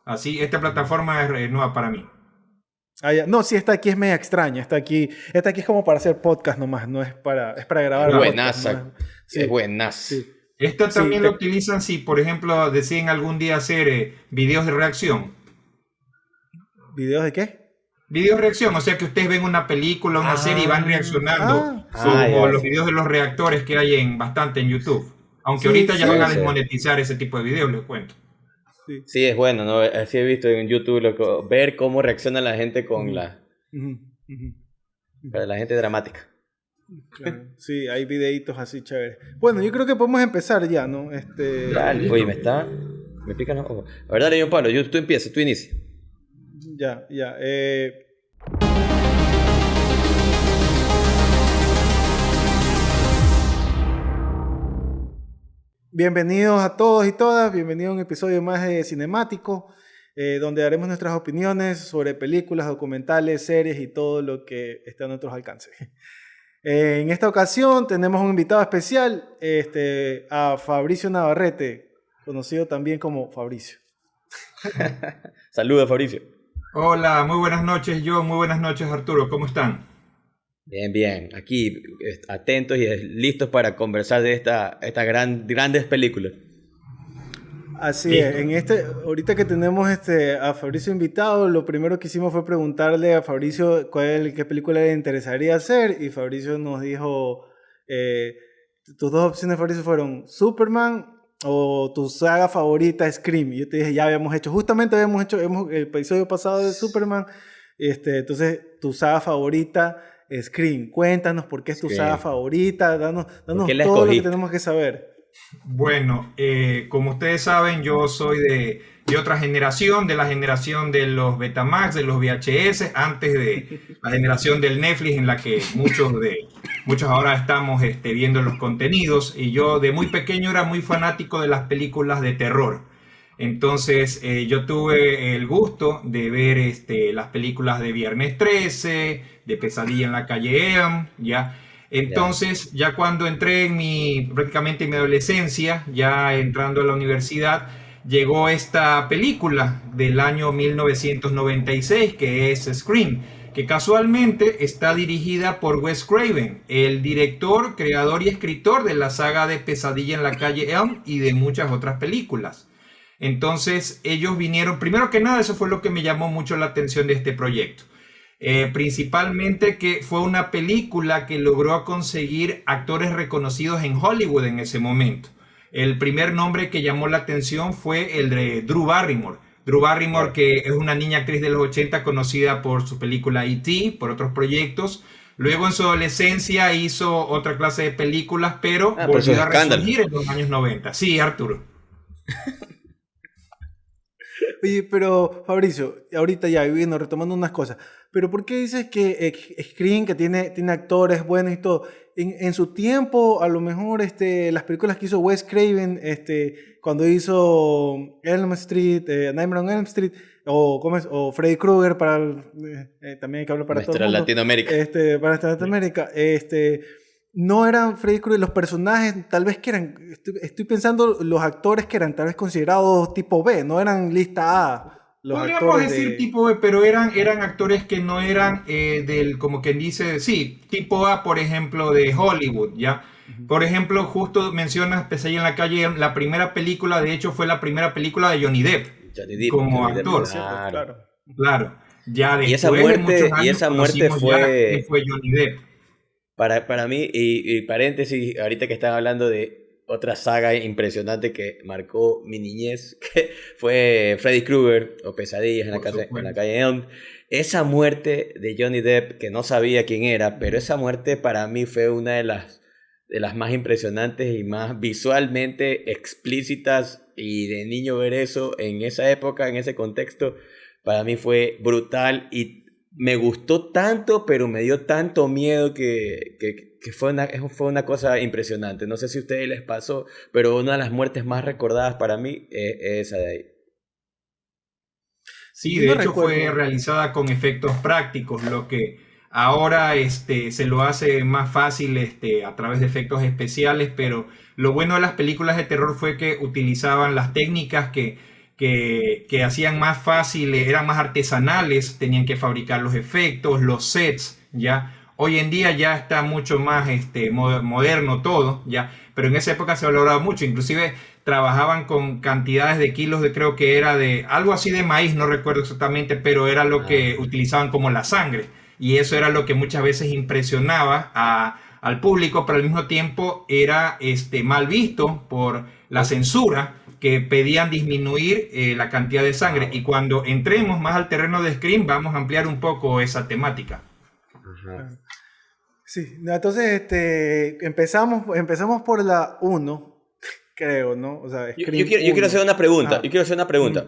Así, esta plataforma es nueva para mí. Ah, ya. No, sí, esta aquí es media extraña. Esta aquí es como para hacer podcast nomás, no es para grabar Claro. podcast. No es, Buenaza. Es sí, buenaza. sí, Esta sí. también lo utilizan si, por ejemplo, deciden algún día hacer videos de reacción. ¿Videos de qué? Videos de reacción, o sea que ustedes ven una película, una serie y van reaccionando, Ah, como ya. los videos de los reactores que hay bastante en YouTube. Aunque Sí, ahorita ya van Puede a ser. desmonetizar ese tipo de videos, les cuento. sí. Sí, es bueno, ¿no? Así he visto en YouTube ver cómo reacciona la gente con Ujú, ujú, ujú. la gente dramática. Claro, sí, hay videitos así chéveres. Bueno, yo creo que podemos empezar ya, ¿no? Dale. Oye, me pican los ojos. A ver, dale, John Pablo, tú empiezas, tú inicia. Ya, ya. Bienvenidos a todos y todas, bienvenidos a un episodio más de Cinemático, donde daremos nuestras opiniones sobre películas, documentales, series y todo lo que está a nuestros alcances. En esta ocasión tenemos un invitado especial, a Fabricio Navarrete, conocido también como Fabricio. Saludos, Fabricio. Hola, muy buenas noches, John, muy buenas noches, Arturo, ¿cómo están? Bien, bien. Aquí atentos y listos para conversar de estas grandes películas. Así Listo. es, ahorita que tenemos a Fabricio invitado, lo primero que hicimos fue preguntarle a Fabricio qué película le interesaría hacer, y Fabricio nos dijo, tus dos opciones, Fabricio, fueron Superman o tu saga favorita, Scream. Y yo te dije, justamente habíamos hecho el episodio pasado de Superman, entonces tu saga favorita, Scream. Cuéntanos por qué es tu saga Scream. favorita, ¿Por qué danos la todo lo que escogiste? tenemos que saber. Bueno, como ustedes saben, yo soy de otra generación, de la generación de los Betamax, de los VHS, antes de la generación del Netflix en la que muchos ahora estamos viendo los contenidos. Y yo de muy pequeño era muy fanático de las películas de terror. Entonces yo tuve el gusto de ver las películas de Viernes 13, de Pesadilla en la calle Elm, ¿ya? Ya. Entonces, ya cuando entré prácticamente en mi adolescencia, ya entrando a la universidad, llegó esta película del año 1996, que es Scream, que casualmente está dirigida por Wes Craven, el director, creador y escritor de la saga de Pesadilla en la calle Elm y de muchas otras películas. Entonces, ellos vinieron, primero que nada, eso fue lo que me llamó mucho la atención de este proyecto. Principalmente que fue una película que logró conseguir actores reconocidos en Hollywood en ese momento. El primer nombre que llamó la atención fue el de Drew Barrymore. Drew Barrymore, Claro. que es una niña actriz de los 80 conocida por su película E.T., por otros proyectos. Luego en su adolescencia hizo otra clase de películas, pero Ah, por esos volvió a escándalos. resurgir en los años 90. Sí, Arturo. Oye, pero Fabricio, ahorita ya viviendo, retomando unas cosas, pero ¿por qué dices que Scream, que tiene actores buenos y todo? En su tiempo, a lo mejor las películas que hizo Wes Craven, cuando hizo Elm Street, Nightmare on Elm Street, o Freddy Krueger, también hay que hablar para todo el Nuestra mundo, Latinoamérica. para Latinoamérica, no eran Freddy Krueger, los personajes tal vez que eran, estoy pensando los actores que eran tal vez considerados tipo B, no eran lista A, los Podríamos actores decir de... tipo B, pero eran actores que no eran como quien dice, sí, tipo A, por ejemplo, de Hollywood, ¿ya? Ujú. Por ejemplo, justo mencionas Pesadilla en la calle, la primera película, de hecho, fue la primera película de Johnny Depp Johnny Depp, como Johnny Depp, Sí, es actor, cierto, claro. claro. claro. Ya Y esa después, en muchos muerte, y años, esa muerte conocimos ya quién fue fue Johnny Depp. para mí, y paréntesis, ahorita que están hablando de otra saga impresionante que marcó mi niñez, que fue Freddy Krueger o Pesadillas Por en la supuesto. calle Elm. Esa muerte de Johnny Depp, que no sabía quién era, pero esa muerte para mí fue una de las más impresionantes y más visualmente explícitas, y de niño ver eso en esa época, en ese contexto, para mí fue brutal y me gustó tanto, pero me dio tanto miedo que fue una cosa impresionante. No sé si a ustedes les pasó, pero una de las muertes más recordadas para mí es esa de ahí. Sí, Yo de no hecho fue recuerdo. realizada con efectos prácticos, lo que ahora se lo hace más fácil a través de efectos especiales, pero lo bueno de las películas de terror fue que utilizaban las técnicas que hacían más fácil, eran más artesanales, tenían que fabricar los efectos, los sets, ¿ya? Hoy en día ya está mucho más moderno todo, ¿ya? Pero en esa época se valoraba mucho, inclusive trabajaban con cantidades de kilos de, creo que era de algo así de maíz, no recuerdo exactamente, pero era lo que utilizaban como la sangre. Y eso era lo que muchas veces impresionaba al público, pero al mismo tiempo era mal visto por la censura, que pedían disminuir la cantidad de sangre. Y cuando entremos más al terreno de Scream, vamos a ampliar un poco esa temática. Ajá. Sí, entonces empezamos por la 1, creo, ¿no? O sea, Yo quiero hacer una pregunta. Yo quiero hacer una pregunta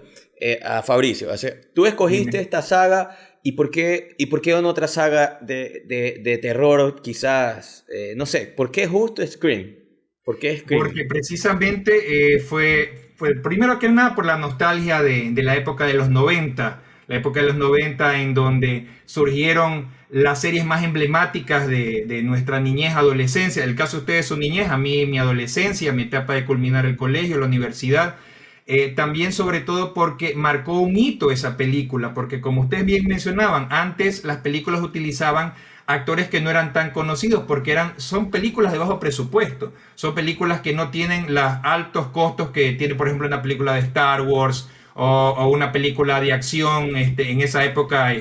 a Fabricio. O sea, tú escogiste esta saga y ¿por qué en otra saga de terror quizás, no sé, ¿por qué justo Scream? ¿Por qué Scream? Porque precisamente fue primero que nada por la nostalgia de la época de los 90, la época de los 90 en donde surgieron las series más emblemáticas de nuestra niñez, adolescencia. El caso de ustedes, su niñez, a mí mi adolescencia, mi etapa de culminar el colegio, la universidad. También sobre todo porque marcó un hito esa película, porque como ustedes bien mencionaban, antes las películas utilizaban actores que no eran tan conocidos porque son películas de bajo presupuesto, son películas que no tienen los altos costos que tiene por ejemplo una película de Star Wars o una película de acción. En esa época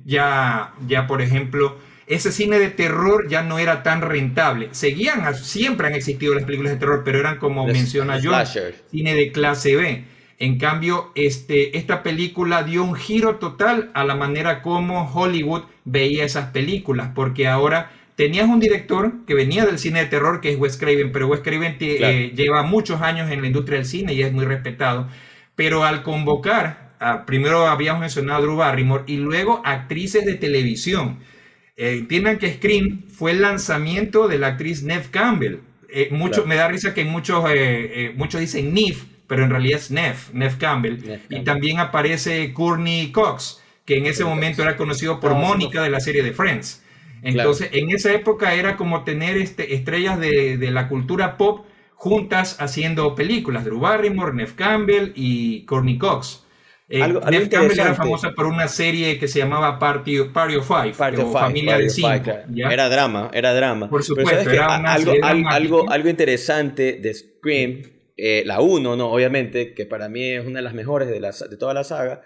ya por ejemplo ese cine de terror ya no era tan rentable. Siempre han existido las películas de terror, pero eran, como menciona John, cine de clase B. En cambio, esta película dio un giro total a la manera como Hollywood veía esas películas, porque ahora tenías un director que venía del cine de terror, que es Wes Craven, pero Wes Craven lleva muchos años en la industria del cine y es muy respetado. Pero al convocar, primero habíamos mencionado a Drew Barrymore y luego actrices de televisión. Entiendan que Scream fue el lanzamiento de la actriz Neve Campbell. Me da risa que muchos dicen Neve, pero en realidad es Neve Campbell. Y también aparece Courtney Cox, que en ese momento era conocido por Mónica de la serie de Friends. Entonces, en esa época era como tener estrellas de la cultura pop juntas haciendo películas. Drew Barrymore, Neve Campbell y Courtney Cox. Neve Campbell era famosa por una serie que se llamaba Party of Five, Familia de Cinco. Era drama. Por supuesto, algo interesante de Scream, la 1, ¿no? Obviamente, que para mí es una de las mejores de toda la saga.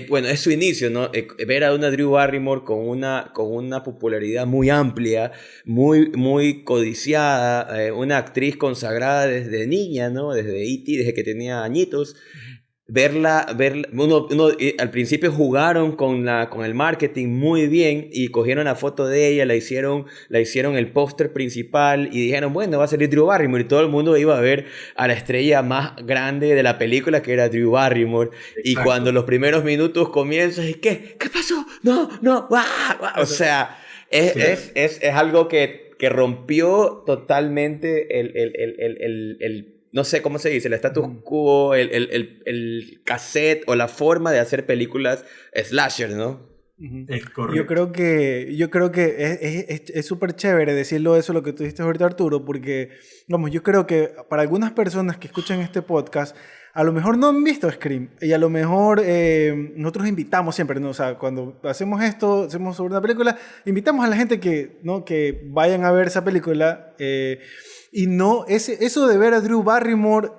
Bueno, es su inicio, ¿no? Ver a una Drew Barrymore con una popularidad muy amplia, muy codiciada, una actriz consagrada desde niña, ¿no? Desde E.T., desde que tenía añitos. Verla al principio jugaron con el marketing muy bien y cogieron la foto de ella, la hicieron el póster principal y dijeron, bueno, va a salir Drew Barrymore, y todo el mundo iba a ver a la estrella más grande de la película, que era Drew Barrymore. Exacto. Y cuando los primeros minutos comienzan, ¿qué pasó? No, o sea, es algo que rompió totalmente el no sé cómo se dice, el status quo, el cassette o la forma de hacer películas slasher, ¿no? Es correcto. Yo creo que es súper chévere decirlo eso, lo que tú dijiste ahorita, Arturo, porque, vamos, yo creo que para algunas personas que escuchan este podcast, a lo mejor no han visto Scream, y a lo mejor nosotros invitamos siempre, ¿no? O sea, cuando hacemos sobre una película, invitamos a la gente que vayan a ver esa película, y no, eso de ver a Drew Barrymore,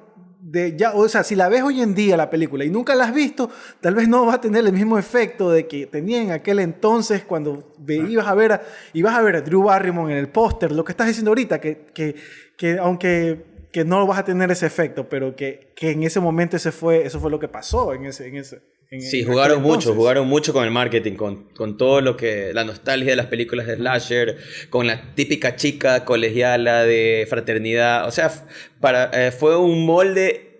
o sea, si la ves hoy en día la película y nunca la has visto, tal vez no va a tener el mismo efecto de que tenía en aquel entonces cuando ibas a ver a Drew Barrymore en el póster, lo que estás diciendo ahorita, que aunque no vas a tener ese efecto, pero que en ese momento eso fue lo que pasó Sí, jugaron mucho con el marketing, con todo lo que la nostalgia de las películas de slasher, con la típica chica colegiala de fraternidad. O sea, fue un molde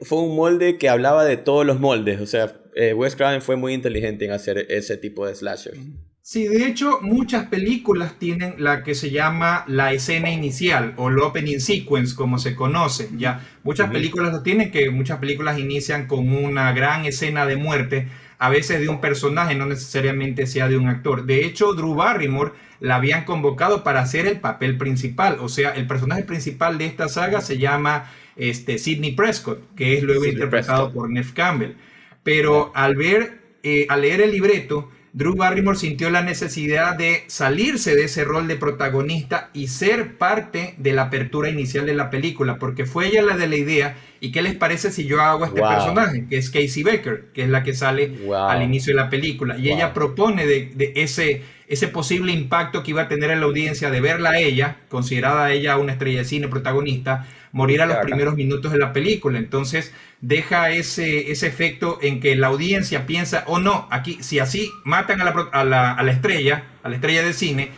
que hablaba de todos los moldes. O sea, Wes Craven fue muy inteligente en hacer ese tipo de slashers. Sí, de hecho, muchas películas tienen la que se llama la escena inicial o el opening sequence, como se conoce. Ya muchas películas lo tienen, que muchas películas inician con una gran escena de muerte. a veces de un personaje, no necesariamente sea de un actor. De hecho, Drew Barrymore la habían convocado para hacer el papel principal. O sea, el personaje principal de esta saga se llama Sidney Prescott, que es luego Sidney interpretado Prescott. por Neve Campbell. Pero al leer el libreto, Drew Barrymore sintió la necesidad de salirse de ese rol de protagonista y ser parte de la apertura inicial de la película, porque fue ella la de la idea. ¿Y qué les parece si yo hago este Wow. personaje, que es Casey Becker, que es la que sale Wow. al inicio de la película? Y Wow. ella propone de ese posible impacto que iba a tener en la audiencia de verla a ella, considerada ella una estrella de cine protagonista, morir a los primeros minutos de la película. Entonces deja ese efecto en que la audiencia piensa, oh no, aquí si así matan a la estrella de cine,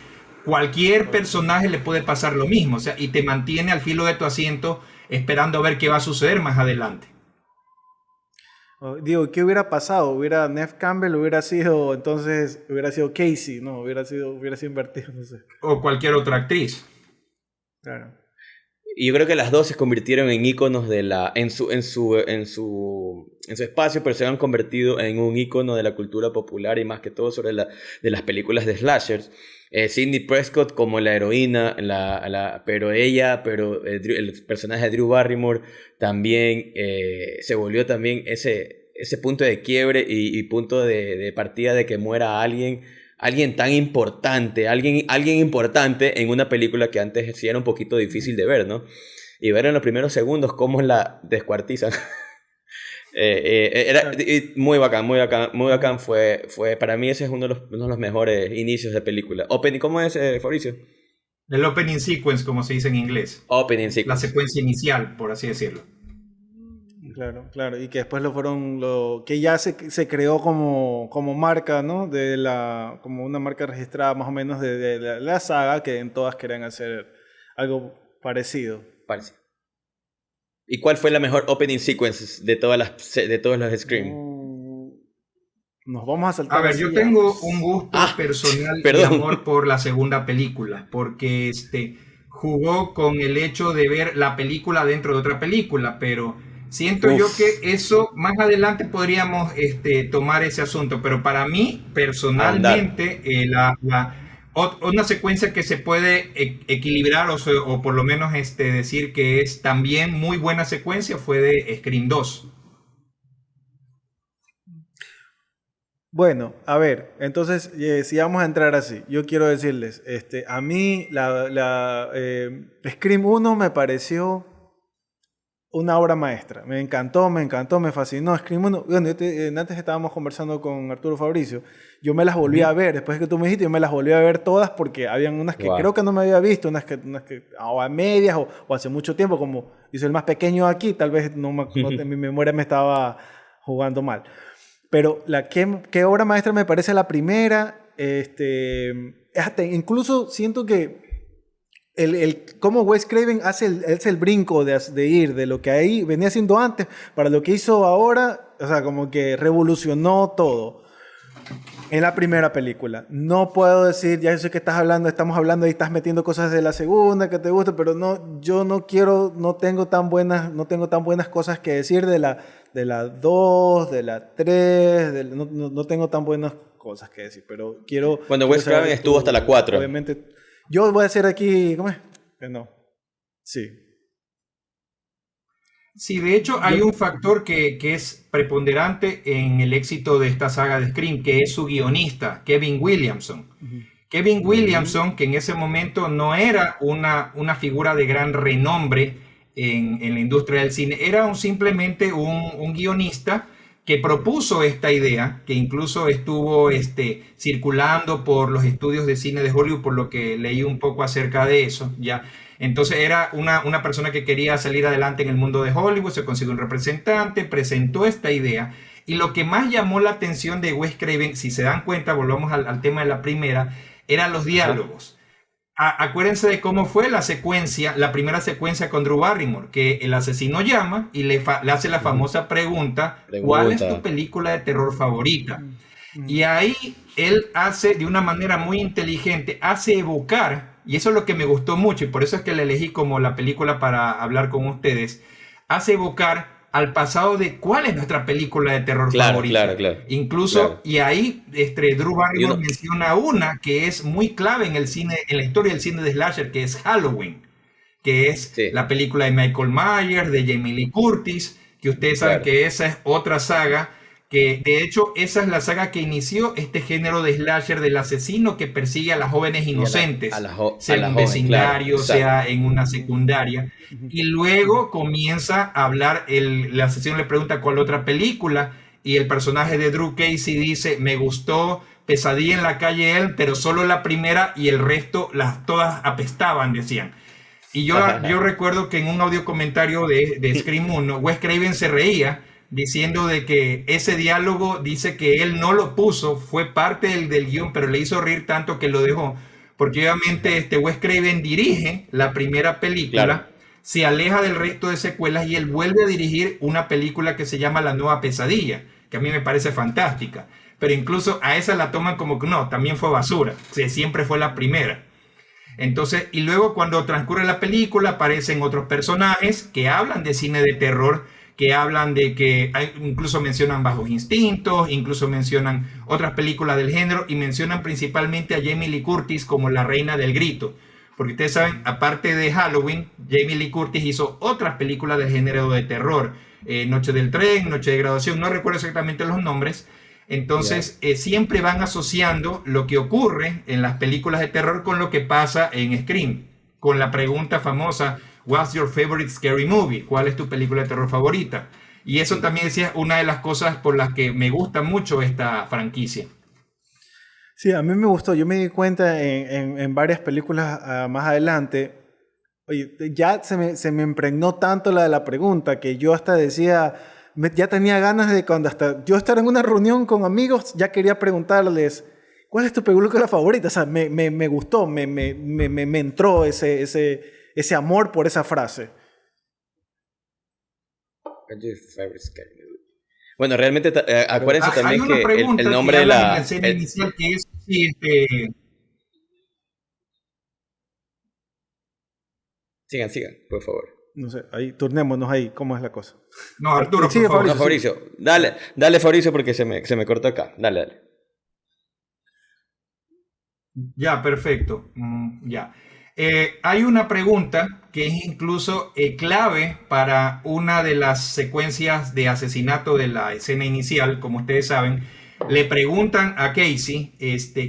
cualquier personaje le puede pasar lo mismo. O sea, y te mantiene al filo de tu asiento esperando a ver qué va a suceder más adelante. Digo, ¿qué hubiera pasado? ¿Hubiera Neve Campbell? ¿Hubiera sido Casey? No, hubiera sido invertido, no sé. O cualquier otra actriz. Claro. Y yo creo que las dos se convirtieron en íconos en su espacio, pero se han convertido en un ícono de la cultura popular y más que todo de las películas de slashers. Sidney Prescott como la heroína, pero el personaje de Drew Barrymore también se volvió también ese punto de quiebre y punto de partida de que muera alguien tan importante, alguien importante en una película que antes sí era un poquito difícil de ver, ¿no? Y ver en los primeros segundos cómo la descuartizan. Era muy bacán fue para mí ese es uno de los mejores inicios de película. Opening, ¿cómo es, Fabricio? El opening sequence, como se dice en inglés. Opening La sequence. secuencia inicial, por así decirlo. Claro, y que después que ya se creó como marca, ¿no? Como una marca registrada más o menos de la saga, que en todas querían hacer algo parecido. Parece. ¿Y cuál fue la mejor opening sequence de todos los Scream? Nos vamos a saltar. A ver, así yo ya. tengo un gusto personal perdón. y amor por la segunda película, porque jugó con el hecho de ver la película dentro de otra película, pero siento yo que eso más adelante podríamos tomar ese asunto, pero para mí personalmente una secuencia que se puede equilibrar o por lo menos decir que es también muy buena secuencia fue de Scream 2. Bueno, a ver, entonces, si vamos a entrar así, yo quiero decirles, a mí Scream 1 me pareció una obra maestra. Me encantó, me fascinó. Scream 1, bueno, antes estábamos conversando con Arturo Fabricio, yo me las volví a ver, después que tú me dijiste, yo me las volví a ver todas porque habían unas que creo que no me había visto, unas que o a medias o hace mucho tiempo, como hice el más pequeño aquí, tal vez mi memoria me estaba jugando mal. Pero ¿qué obra maestra me parece la primera? Hasta incluso siento que cómo Wes Craven hace el brinco de ir de lo que ahí venía haciendo antes para lo que hizo ahora, o sea, como que revolucionó todo en la primera película. No puedo decir, ya sé que estamos hablando y estás metiendo cosas de la segunda que te gustan, pero no, yo no tengo tan buenas cosas que decir de la 2, de la 3, no tengo tan buenas cosas que decir, pero quiero... Bueno, Wes Craven estuvo hasta la 4. Obviamente, yo voy a hacer aquí, ¿cómo es? No, sí. Sí, de hecho hay un factor que es preponderante en el éxito de esta saga de Scream, que es su guionista, Kevin Williamson. Kevin Williamson, que en ese momento no era una figura de gran renombre en la industria del cine, era simplemente un guionista que propuso esta idea, que incluso estuvo circulando por los estudios de cine de Hollywood, por lo que leí un poco acerca de eso, ¿ya? Entonces era una persona que quería salir adelante en el mundo de Hollywood, se consiguió un representante, presentó esta idea, y lo que más llamó la atención de Wes Craven, si se dan cuenta, volvamos al tema de la primera, eran los diálogos. Acuérdense de cómo fue la primera secuencia con Drew Barrymore, que el asesino llama y le hace la famosa pregunta, ¿cuál es tu película de terror favorita? Y ahí él hace de una manera muy inteligente, hace evocar, y eso es lo que me gustó mucho, y por eso es que la elegí como la película para hablar con ustedes, hace evocar al pasado de cuál es nuestra película de terror favorita. Incluso, y ahí Drew Barrymore menciona una que es muy clave en el cine, en la historia del cine de slasher, que es Halloween, que es la película de Michael Myers, de Jamie Lee Curtis, que ustedes saben que esa es otra saga, que de hecho esa es la saga que inició este género de slasher del asesino que persigue a las jóvenes inocentes, sea en un vecindario, sea en una secundaria, y luego comienza a hablar, el asesino le pregunta cuál otra película, y el personaje de Drew Casey dice, me gustó Pesadilla en la calle Elm, pero solo la primera y el resto, todas apestaban, decían. Y yo recuerdo que en un audio comentario de Scream 1, Wes Craven se reía diciendo de que ese diálogo, dice que él no lo puso, fue parte del guión, pero le hizo reír tanto que lo dejó, porque obviamente Wes Craven dirige la primera película, se aleja del resto de secuelas y él vuelve a dirigir una película que se llama La Nueva Pesadilla, que a mí me parece fantástica, pero incluso a esa la toman como que no, también fue basura, siempre fue la primera. Entonces, y luego cuando transcurre la película aparecen otros personajes que hablan de cine de terror, que hablan de que incluso mencionan Bajos Instintos, incluso mencionan otras películas del género y mencionan principalmente a Jamie Lee Curtis como la reina del grito. Porque ustedes saben, aparte de Halloween, Jamie Lee Curtis hizo otras películas del género de terror. Noche del Tren, Noche de Graduación, no recuerdo exactamente los nombres. Entonces, siempre van asociando lo que ocurre en las películas de terror con lo que pasa en Scream. Con la pregunta famosa, What's your favorite scary movie? ¿Cuál es tu película de terror favorita? Y eso también es una de las cosas por las que me gusta mucho esta franquicia. Sí, a mí me gustó. Yo me di cuenta en varias películas más adelante. Oye, ya se me impregnó tanto la de la pregunta que yo hasta decía, ya tenía ganas de cuando hasta yo estar en una reunión con amigos, ya quería preguntarles, ¿cuál es tu película favorita? O sea, me gustó, me entró ese amor por esa frase. Bueno, realmente acuérdense también que el nombre de la escena inicial que es Sigan, por favor. No sé, ahí, turnémonos ahí, ¿cómo es la cosa? No, Arturo, sigue, por favor. Fabricio. No, Fabricio, dale Fabricio porque se me cortó acá. Dale. Ya, perfecto. Ya. Hay una pregunta que es incluso clave para una de las secuencias de asesinato de la escena inicial, como ustedes saben. Le preguntan a Casey,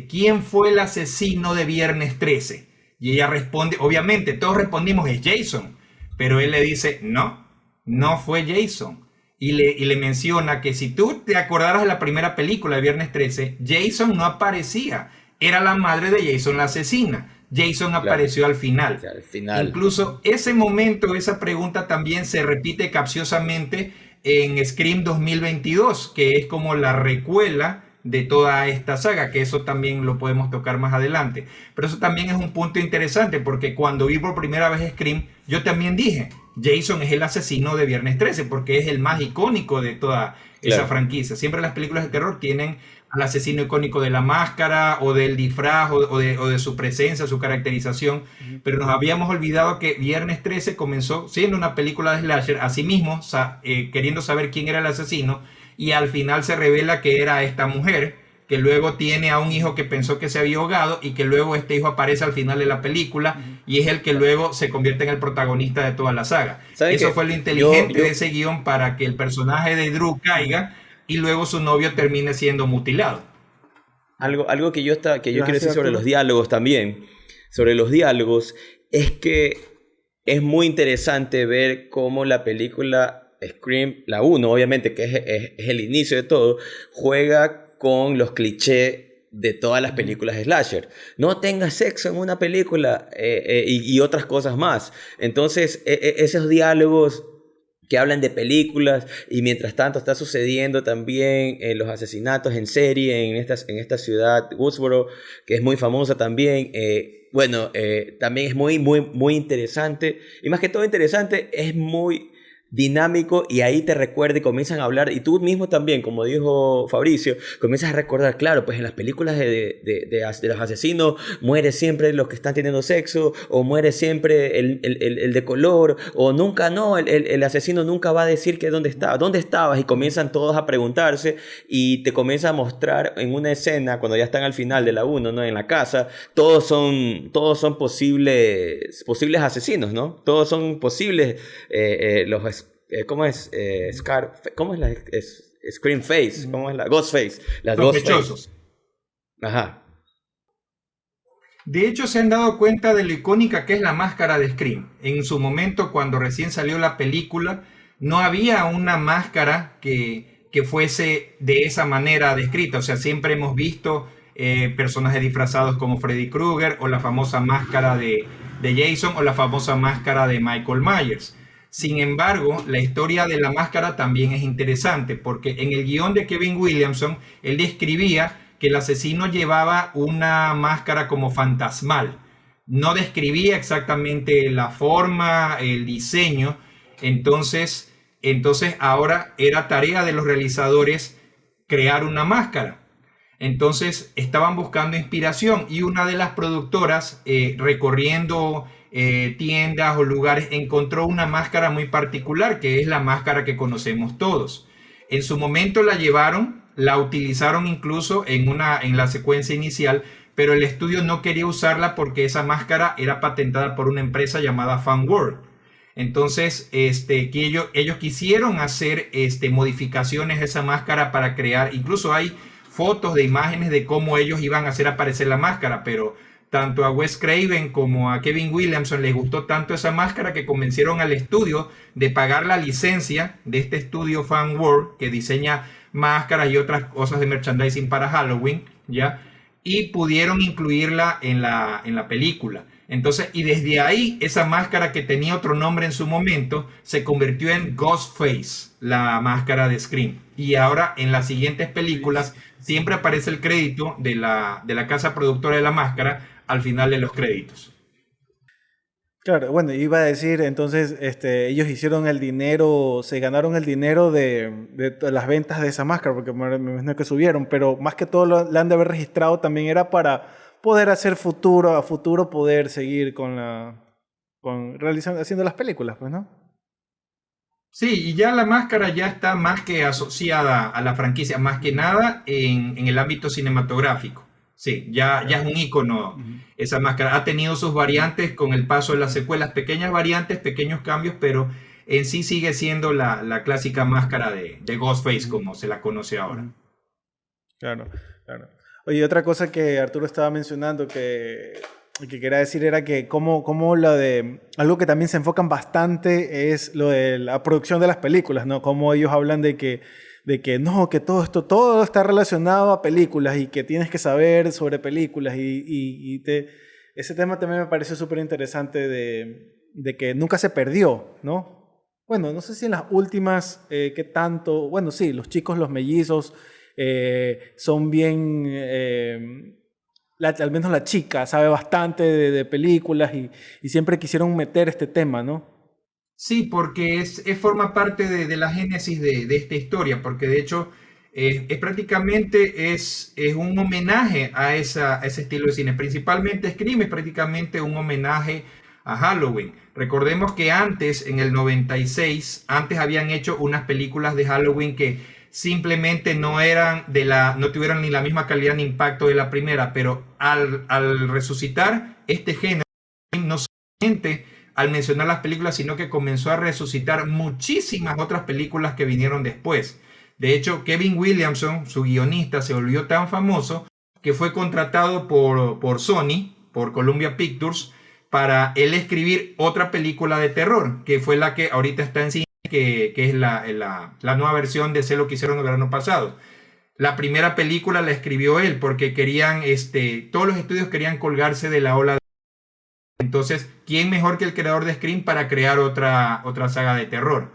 ¿quién fue el asesino de Viernes 13? Y ella responde, obviamente, todos respondimos, es Jason. Pero él le dice, no fue Jason. Y le menciona que si tú te acordaras de la primera película de Viernes 13, Jason no aparecía. Era la madre de Jason la asesina. Jason apareció al final. Incluso ese momento, esa pregunta también se repite capciosamente en Scream 2022, que es como la recuela de toda esta saga, que eso también lo podemos tocar más adelante. Pero eso también es un punto interesante, porque cuando vi por primera vez Scream, yo también dije, Jason es el asesino de Viernes 13, porque es el más icónico de toda esa franquicia. Siempre las películas de terror tienen al asesino icónico de la máscara o del disfraz o de su presencia, su caracterización, pero nos habíamos olvidado que Viernes 13 comenzó siendo una película de slasher, asimismo queriendo saber quién era el asesino, y al final se revela que era esta mujer, que luego tiene a un hijo que pensó que se había ahogado y que luego este hijo aparece al final de la película y es el que luego se convierte en el protagonista de toda la saga. Eso fue lo inteligente de ese guión para que el personaje de Drew caiga y luego su novio termine siendo mutilado. Algo que yo quiero decir sobre los diálogos también, sobre los diálogos, es que es muy interesante ver cómo la película Scream, la 1 obviamente, que es el inicio de todo, juega con los clichés de todas las películas de slasher. No tengas sexo en una película y otras cosas más. Entonces, esos diálogos que hablan de películas y mientras tanto está sucediendo también los asesinatos en serie en esta ciudad, Woodsboro, que es muy famosa también. También es muy, muy, muy interesante. Y más que todo interesante, es muy dinámico, y ahí te recuerda y comienzan a hablar, y tú mismo también, como dijo Fabricio, comienzas a recordar, claro, pues en las películas de los asesinos muere siempre los que están teniendo sexo, o muere siempre el de color, o nunca, no, el asesino nunca va a decir que dónde estabas, y comienzan todos a preguntarse, y te comienza a mostrar en una escena, cuando ya están al final de la 1, ¿no? En la casa, todos son posibles asesinos, ¿no? Todos son posibles ¿cómo es? ¿Cómo es la Scream Face? ¿Cómo es la Ghost Face? Las Ghost Sospechosos. Face. Ajá. De hecho, se han dado cuenta de lo icónica que es la máscara de Scream. En su momento, cuando recién salió la película, no había una máscara que fuese de esa manera descrita. O sea, siempre hemos visto personajes disfrazados como Freddy Krueger, o la famosa máscara de Jason, o la famosa máscara de Michael Myers. Sin embargo, la historia de la máscara también es interesante, porque en el guión de Kevin Williamson, él describía que el asesino llevaba una máscara como fantasmal. No describía exactamente la forma, el diseño. Entonces ahora era tarea de los realizadores crear una máscara. Entonces estaban buscando inspiración, y una de las productoras, recorriendo tiendas o lugares, encontró una máscara muy particular, que es la máscara que conocemos todos. En su momento la llevaron, la utilizaron incluso en la secuencia inicial, pero el estudio no quería usarla porque esa máscara era patentada por una empresa llamada Fanworld. Entonces, que ellos quisieron hacer modificaciones a esa máscara para crear, incluso hay fotos de imágenes de cómo ellos iban a hacer aparecer la máscara, pero tanto a Wes Craven como a Kevin Williamson les gustó tanto esa máscara que convencieron al estudio de pagar la licencia de este estudio Fanworld, que diseña máscaras y otras cosas de merchandising para Halloween, ¿ya? Y pudieron incluirla en la película. Entonces, y desde ahí, esa máscara, que tenía otro nombre en su momento, se convirtió en Ghostface, la máscara de Scream. Y ahora, en las siguientes películas, siempre aparece el crédito de la casa productora de la máscara al final de los créditos. Claro, bueno, iba a decir, entonces, ellos hicieron el dinero, se ganaron el dinero de las ventas de esa máscara, porque me imagino que subieron, pero más que todo lo han de haber registrado también era para poder hacer a futuro poder seguir haciendo las películas, pues, ¿no? Sí, y ya la máscara ya está más que asociada a la franquicia, más que nada en el ámbito cinematográfico. Sí, ya es un ícono. Esa máscara ha tenido sus variantes con el paso de las secuelas, pequeñas variantes, pequeños cambios, pero en sí sigue siendo la clásica máscara de Ghostface, como se la conoce ahora. Claro, claro. Oye, otra cosa que Arturo estaba mencionando que quería decir era que como algo que también se enfocan bastante es lo de la producción de las películas, ¿no? Como ellos hablan de que no, que todo está relacionado a películas y que tienes que saber sobre películas ese tema también me parece súper interesante de que nunca se perdió, ¿no? Bueno, no sé si en las últimas, qué tanto, bueno, sí, los chicos, los mellizos, son bien, al menos la chica sabe bastante de películas y siempre quisieron meter este tema, ¿no? Sí, porque forma parte de la génesis de esta historia, porque de hecho prácticamente es un homenaje a ese estilo de cine. Principalmente Scream es prácticamente un homenaje a Halloween. Recordemos que antes, en el 96, antes habían hecho unas películas de Halloween que simplemente no tuvieron ni la misma calidad ni impacto de la primera, pero al resucitar este género, no solamente al mencionar las películas, sino que comenzó a resucitar muchísimas otras películas que vinieron después. De hecho, Kevin Williamson, su guionista, se volvió tan famoso que fue contratado por Sony, por Columbia Pictures, para él escribir otra película de terror, que fue la que ahorita está en cine, que es la nueva versión de Sé lo que hicieron el verano pasado. La primera película la escribió él porque todos los estudios querían colgarse de la ola. Entonces, ¿quién mejor que el creador de Scream para crear otra saga de terror?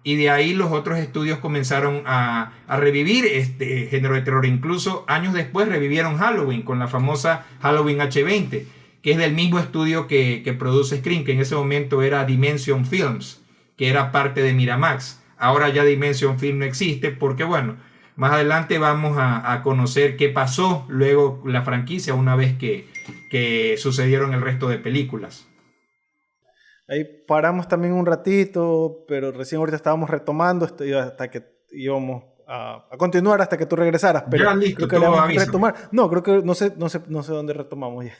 Y de ahí los otros estudios comenzaron a revivir este género de terror. Incluso años después revivieron Halloween con la famosa Halloween H20, que es del mismo estudio que produce Scream, que en ese momento era Dimension Films. que era parte de Miramax. Ahora ya Dimension Film no existe porque, bueno, más adelante vamos a conocer qué pasó luego la franquicia una vez que sucedieron el resto de películas. Ahí paramos también un ratito, pero recién ahorita estábamos retomando esto hasta que íbamos a continuar hasta que tú regresaras. Pero ya listo, creo que le vamos a avísame. retomar. No, creo que no sé dónde retomamos ya.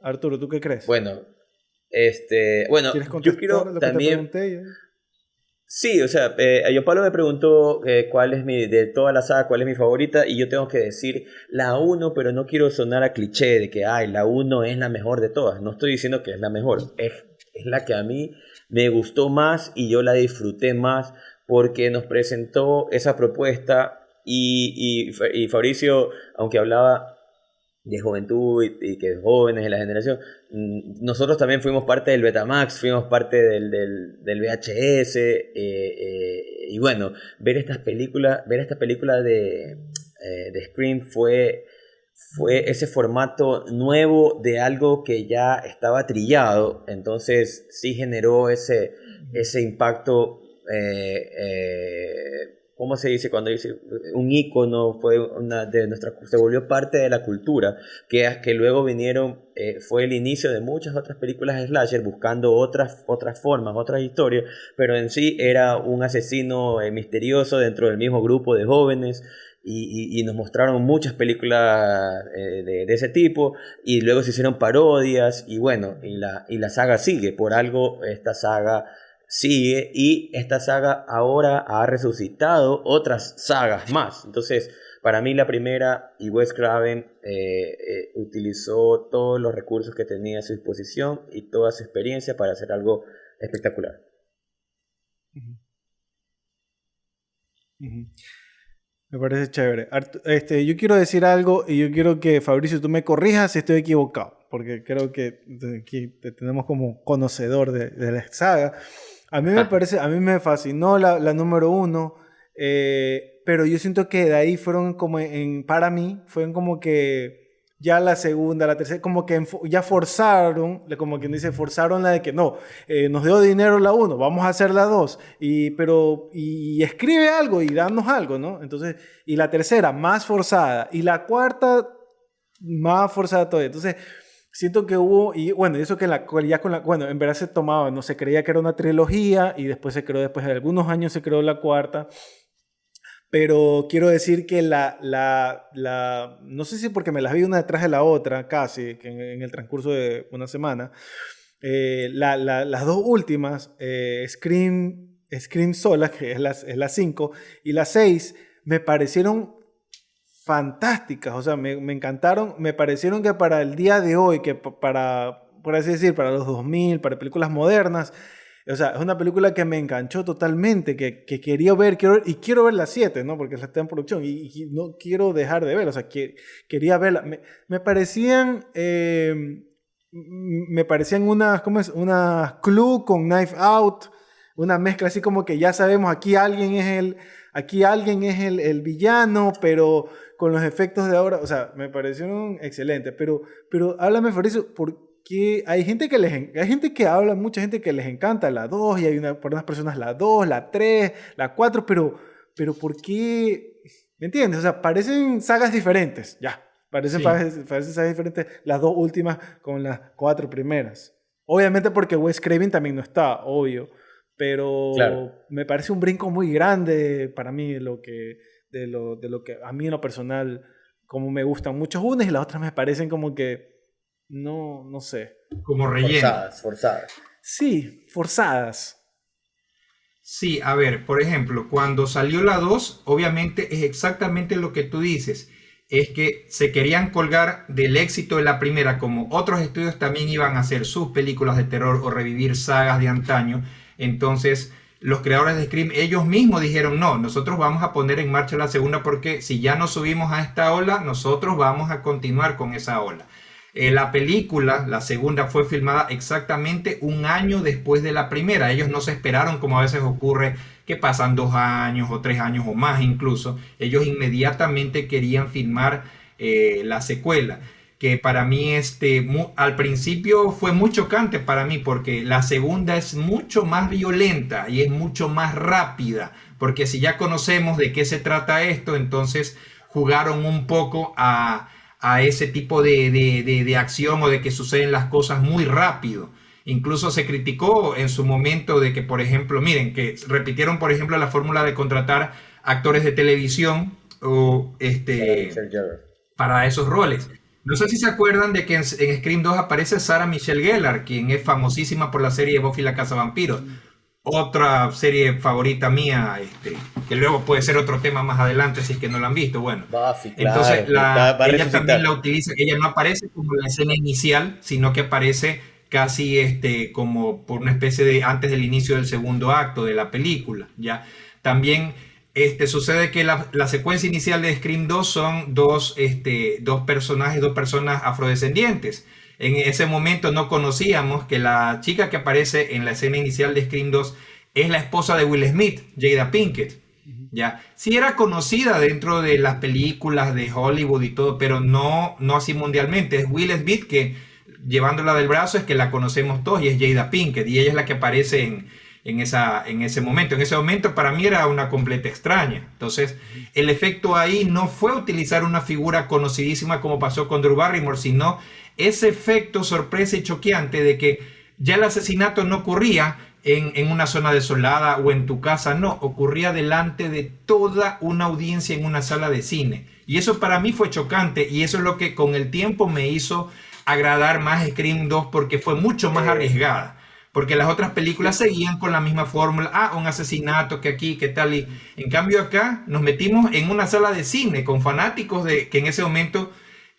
Arturo, ¿tú qué crees? Bueno, ¿Quieres yo contestar quiero lo que también. te pregunté? Sí, o sea, yo Pablo me preguntó cuál es de toda la saga, cuál es mi favorita, y yo tengo que decir la uno, pero no quiero sonar a cliché de que, ay, la uno es la mejor de todas. No estoy diciendo que es la mejor, es la que a mí me gustó más y yo la disfruté más porque nos presentó esa propuesta y Fabricio, aunque hablaba de juventud y que jóvenes de la generación, nosotros también fuimos parte del Betamax, fuimos parte del VHS, y bueno, ver esta película de Scream fue ese formato nuevo de algo que ya estaba trillado, entonces sí generó ese impacto, ¿cómo se dice? Cuando dice un ícono, fue se volvió parte de la cultura, que luego vinieron, fue el inicio de muchas otras películas de slasher buscando otras formas, otras historias, pero en sí era un asesino misterioso dentro del mismo grupo de jóvenes. Y nos mostraron muchas películas de ese tipo, y luego se hicieron parodias, y bueno, y la saga sigue, por algo esta saga sigue, y esta saga ahora ha resucitado otras sagas más. Entonces, para mí la primera, y Wes Craven utilizó todos los recursos que tenía a su disposición y toda su experiencia para hacer algo espectacular. Me parece chévere. Yo quiero decir algo y yo quiero que, Fabricio, tú me corrijas si estoy equivocado, porque creo que aquí te tenemos como conocedor de la saga. A mí me fascinó la número 1, pero yo siento que de ahí fueron como para mí, fueron como que ya la segunda, la tercera, como que ya forzaron, como quien dice, forzaron la de que no, nos dio dinero la 1, vamos a hacer la 2, y escribe algo y danos algo, ¿no? Entonces, y la tercera, más forzada, y la cuarta, más forzada todavía. Entonces, siento que hubo, y bueno, eso que bueno, en verdad se tomaba, no se creía que era una trilogía, y después se creó, después de algunos años se creó la cuarta. Pero quiero decir que no sé si porque me las vi una detrás de la otra, casi, que en el transcurso de una semana, las dos últimas, Scream sola, que es la 5, y la 6, me parecieron fantásticas, o sea, me encantaron, me parecieron que para el día de hoy, que por así decir, para los 2000, para películas modernas, o sea, es una película que me enganchó totalmente, que quiero ver la 7, ¿no? Porque está en producción y no quiero dejar de ver, o sea, quería verla. Me parecían unas, ¿cómo es? Unas Clue con Knife Out, una mezcla así como que ya sabemos, aquí alguien es el villano, pero con los efectos de ahora, o sea, me parecieron excelentes, pero háblame, Fabricio, que hay gente que habla, mucha gente que les encanta la 2, y para unas personas la 2, la 3, la 4, pero ¿por qué? ¿Me entiendes? O sea, parecen sagas diferentes, ya. Parecen sagas diferentes las dos últimas con las 4 primeras. Obviamente porque Wes Craven también no está, obvio, pero Claro. me parece un brinco muy grande para mí de lo que a mí en lo personal, como me gustan muchos unas, y las otras me parecen como que no sé. Como relleno. Forzadas. Sí, forzadas. Sí, a ver, por ejemplo, cuando salió la 2, obviamente es exactamente lo que tú dices. Es que se querían colgar del éxito de la primera, como otros estudios también iban a hacer sus películas de terror o revivir sagas de antaño. Entonces, los creadores de Scream, ellos mismos dijeron, no, nosotros vamos a poner en marcha la segunda porque si ya nos subimos a esta ola, nosotros vamos a continuar con esa ola. La película, la segunda, fue filmada exactamente un año después de la primera. Ellos no se esperaron, como a veces ocurre, que pasan 2 años o 3 años o más incluso. Ellos inmediatamente querían filmar la secuela. que para mí al principio fue muy chocante para mí porque la segunda es mucho más violenta y es mucho más rápida, porque si ya conocemos de qué se trata esto, entonces jugaron un poco a ese tipo de acción o de que suceden las cosas muy rápido. Incluso se criticó en su momento de que, por ejemplo, miren, que repitieron, por ejemplo, la fórmula de contratar actores de televisión o para esos roles. No sé si se acuerdan de que en Scream 2 aparece Sarah Michelle Gellar, quien es famosísima por la serie Buffy la Cazavampiros. Otra serie favorita mía, que luego puede ser otro tema más adelante si es que no la han visto. Bueno, Buffy, entonces claro, va a ella también resucitar. la utiliza, ella no aparece como la escena inicial, sino que aparece casi como por una especie de antes del inicio del segundo acto de la película, ¿ya? También sucede que la secuencia inicial de Scream 2 son dos personajes, dos personas afrodescendientes. En ese momento no conocíamos que la chica que aparece en la escena inicial de Scream 2 es la esposa de Will Smith, Jada Pinkett. ¿Ya? Sí era conocida dentro de las películas de Hollywood y todo, pero no así mundialmente. Es Will Smith que, llevándola del brazo, es que la conocemos todos y es Jada Pinkett. Y ella es la que aparece en ese momento. En ese momento para mí era una completa extraña. Entonces, el efecto ahí no fue utilizar una figura conocidísima como pasó con Drew Barrymore, sino ese efecto sorpresa y choqueante de que ya el asesinato no ocurría en una zona desolada o en tu casa, no, ocurría delante de toda una audiencia en una sala de cine. Y eso para mí fue chocante y eso es lo que con el tiempo me hizo agradar más Scream 2 porque fue mucho más arriesgada. Porque las otras películas seguían con la misma fórmula, un asesinato, que aquí, que tal, y en cambio acá nos metimos en una sala de cine con fanáticos de que en ese momento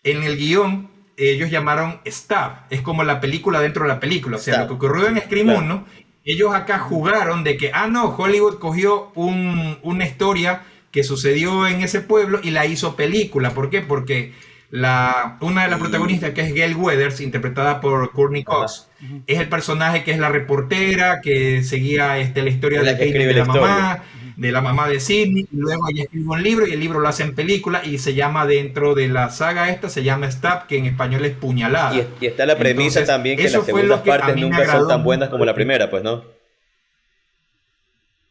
en el guión ellos llamaron Stab, es como la película dentro de la película, o sea, lo que ocurrió en Scream 1, ellos acá jugaron de que, no, Hollywood cogió una historia que sucedió en ese pueblo y la hizo película. ¿Por qué? Porque una de las protagonistas, que es Gail Weathers, interpretada por Courtney Cox, es el personaje que es la reportera que seguía la historia Es la que de escribe la historia. de la mamá de Sidney, y luego ella escribe un libro y el libro lo hace en película y se llama dentro de la saga se llama Stab, que en español es puñalada. Y está la premisa Entonces, también que eso las fue segundas lo que a partes mí me nunca son agradó tan buenas como la mucho. primera, pues, ¿no?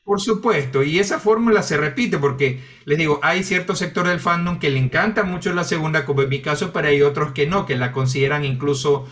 Por supuesto, y esa fórmula se repite porque, les digo, hay cierto sector del fandom que le encanta mucho la segunda, como en mi caso, pero hay otros que no, que la consideran incluso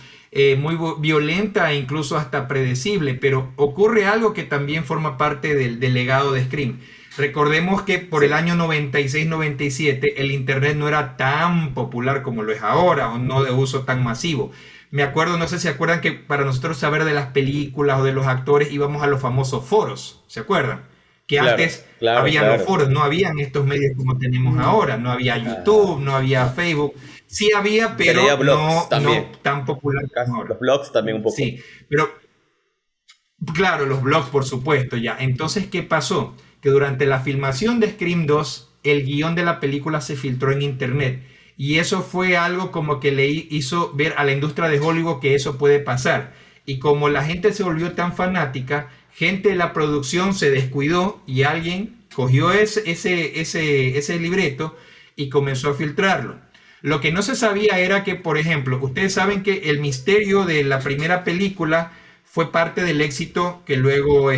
muy violenta e incluso hasta predecible, pero ocurre algo que también forma parte del legado de Scream. Recordemos que por el año 96-97 el internet no era tan popular como lo es ahora, o no de uso tan masivo. Me acuerdo, no sé si se acuerdan que para nosotros saber de las películas o de los actores íbamos a los famosos foros, ¿se acuerdan? Que Claro, antes claro, habían los claro. foros, no habían estos medios como tenemos ahora, no había Ajá. YouTube, no había Facebook, sí había, Se leía pero blogs no también. tan popular como Los ahora. blogs también un poco. Sí, pero claro, los blogs, por supuesto, ya. Entonces, ¿qué pasó? Que durante la filmación de Scream 2, el guión de la película se filtró en internet. Y eso fue algo como que le hizo ver a la industria de Hollywood que eso puede pasar. Y como la gente se volvió tan fanática, gente de la producción se descuidó y alguien cogió ese libreto y comenzó a filtrarlo. Lo que no se sabía era que, por ejemplo, ustedes saben que el misterio de la primera película fue parte del éxito que luego,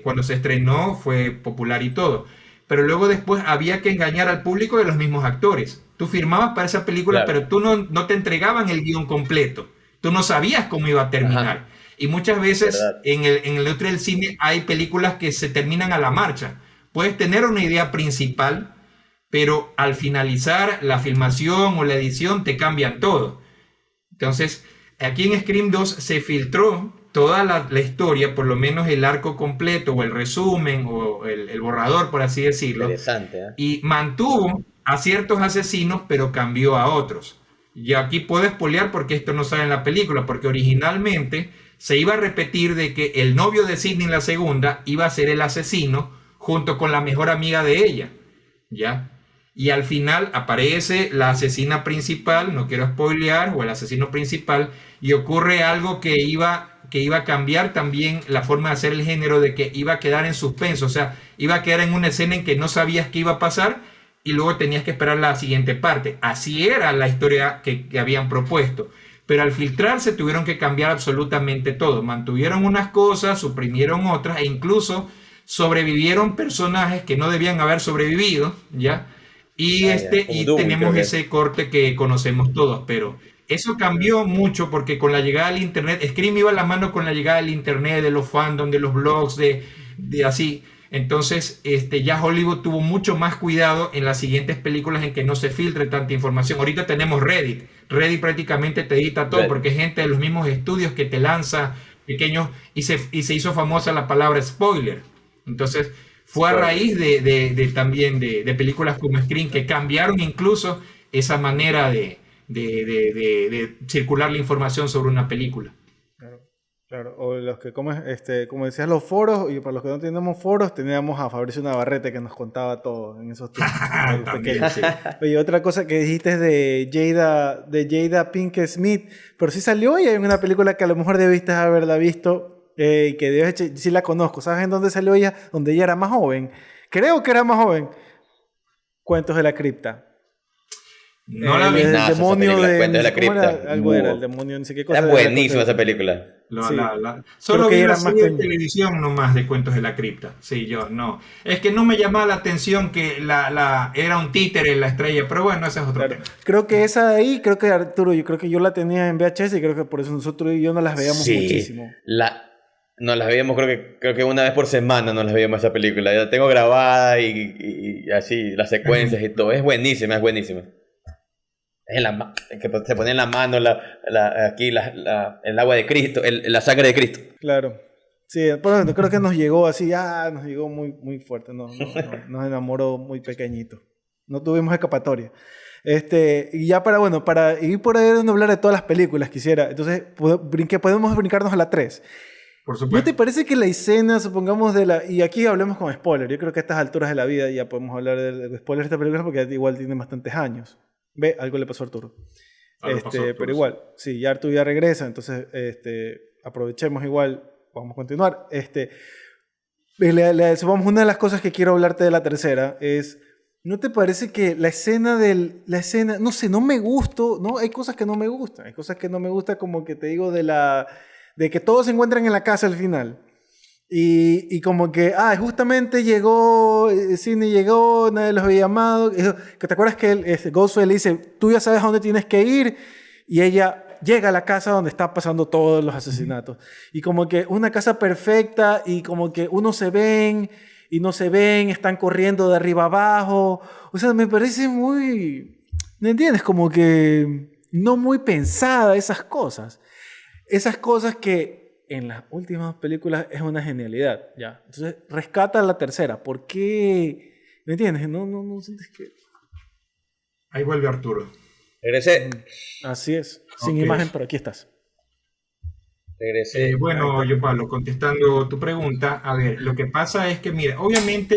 cuando se estrenó, fue popular y todo. Pero luego después había que engañar al público de los mismos actores. Tú firmabas para esa película, Claro. pero tú no te entregaban el guión completo. Tú no sabías cómo iba a Ajá. terminar. Y muchas veces ¿Verdad? en el otro del cine hay películas que se terminan a la marcha. Puedes tener una idea principal, pero al finalizar la filmación o la edición te cambian todo. Entonces, aquí en Scream 2 se filtró toda la historia, por lo menos el arco completo o el resumen o el borrador, por así decirlo, Interesante, ¿eh? y mantuvo a ciertos asesinos, pero cambió a otros. Y aquí puedo espolear porque esto no sale en la película, porque originalmente se iba a repetir de que el novio de Sidney en la segunda iba a ser el asesino junto con la mejor amiga de ella, ¿ya? Y al final aparece la asesina principal, no quiero spoilear, o el asesino principal, y ocurre algo que iba a cambiar también la forma de hacer el género, de que iba a quedar en suspenso, o sea, iba a quedar en una escena en que no sabías qué iba a pasar, y luego tenías que esperar la siguiente parte. Así era la historia que habían propuesto. Pero al filtrarse tuvieron que cambiar absolutamente todo. Mantuvieron unas cosas, suprimieron otras e incluso sobrevivieron personajes que no debían haber sobrevivido, ¿ya? Y Doom, creo tenemos que ese corte que conocemos todos, pero eso cambió mucho porque con la llegada del internet, Scream iba a la mano con la llegada del internet, de los fandoms, de los blogs, de así. Entonces, ya Hollywood tuvo mucho más cuidado en las siguientes películas en que no se filtre tanta información. Ahorita tenemos Reddit. Reddit prácticamente te edita todo Red. porque es gente de los mismos estudios que te lanza pequeños y se hizo famosa la palabra spoiler. Entonces, fue a raíz también de películas como Scream que cambiaron incluso esa manera de circular la información sobre una película. Claro, claro. O los que, como decías, los foros, y para los que no tenemos foros, teníamos a Fabricio Navarrete que nos contaba todo en esos tiempos También, pequeños. sí. Oye, otra cosa que dijiste es de Jada Pinkett Smith, pero sí salió y hay una película que a lo mejor debiste haberla visto, y que sí la conozco. ¿Sabes en dónde salió ella? Donde ella era más joven. Creo que era más joven. Cuentos de la cripta. No la vi. El Nada, esa demonio película, de... Cuentos de la ¿cómo era? Cripta. Algo era, el demonio, no sé qué cosa. Era de buenísima esa Cuentos de- película. La- Sí. la- la- Creo Solo que vi era la más serie de pequeña. televisión nomás de Cuentos de la Cripta. Sí, yo no. Es que no me llamaba la atención que era un títere la estrella, pero bueno, ese es otro Claro. tema. Creo que esa de ahí, creo que Arturo, yo creo que yo la tenía en VHS y creo que por eso nosotros y yo no las veíamos Sí, muchísimo. nos las veíamos creo que una vez por semana nos las veíamos esa película. Ya la tengo grabada y así, las secuencias y todo. Es buenísima, es buenísima. Es que se pone en la mano aquí el agua de Cristo, la sangre de Cristo. Claro. Sí, pero bueno, creo que nos llegó así, nos llegó muy, muy fuerte, nos enamoró muy pequeñito. No tuvimos escapatoria. Y ya para ir por ahí no hablar de todas las películas quisiera, entonces podemos brincarnos a la 3. Por ¿No te supuesto. parece que la escena, supongamos, y aquí hablemos con spoiler, yo creo que a estas alturas de la vida ya podemos hablar de spoilers de esta película porque igual tiene bastantes años. Ve, algo le pasó a Arturo. Algo pasó a Arturo, Pero sí. igual, sí, ya Arturo ya regresa, entonces aprovechemos igual, vamos a continuar. Supongamos, una de las cosas que quiero hablarte de la tercera es, ¿no te parece que la escena, no sé, no me gustó, ¿no? Hay cosas que no me gustan, hay cosas que no me gustan como que te digo de que todos se encuentran en la casa al final. Y como que, justamente llegó, Sidney llegó, nadie los había llamado. Que te acuerdas que Ghostface le dice, tú ya sabes a dónde tienes que ir. Y ella llega a la casa donde está pasando todos los asesinatos. Y como que una casa perfecta y como que unos se ven y no se ven, están corriendo de arriba abajo. O sea, me parece muy, ¿me entiendes? Como que no muy pensada esas cosas. Esas cosas que en las últimas películas es una genialidad, ¿ya? Entonces, rescata la tercera. ¿Por qué? ¿Me entiendes? No sientes que... Ahí vuelve Arturo. Regresé. Así es. Sin Ok. imagen, pero aquí estás. Regresé. Bueno, yo Pablo, contestando tu pregunta, a ver, lo que pasa es que, mira, obviamente,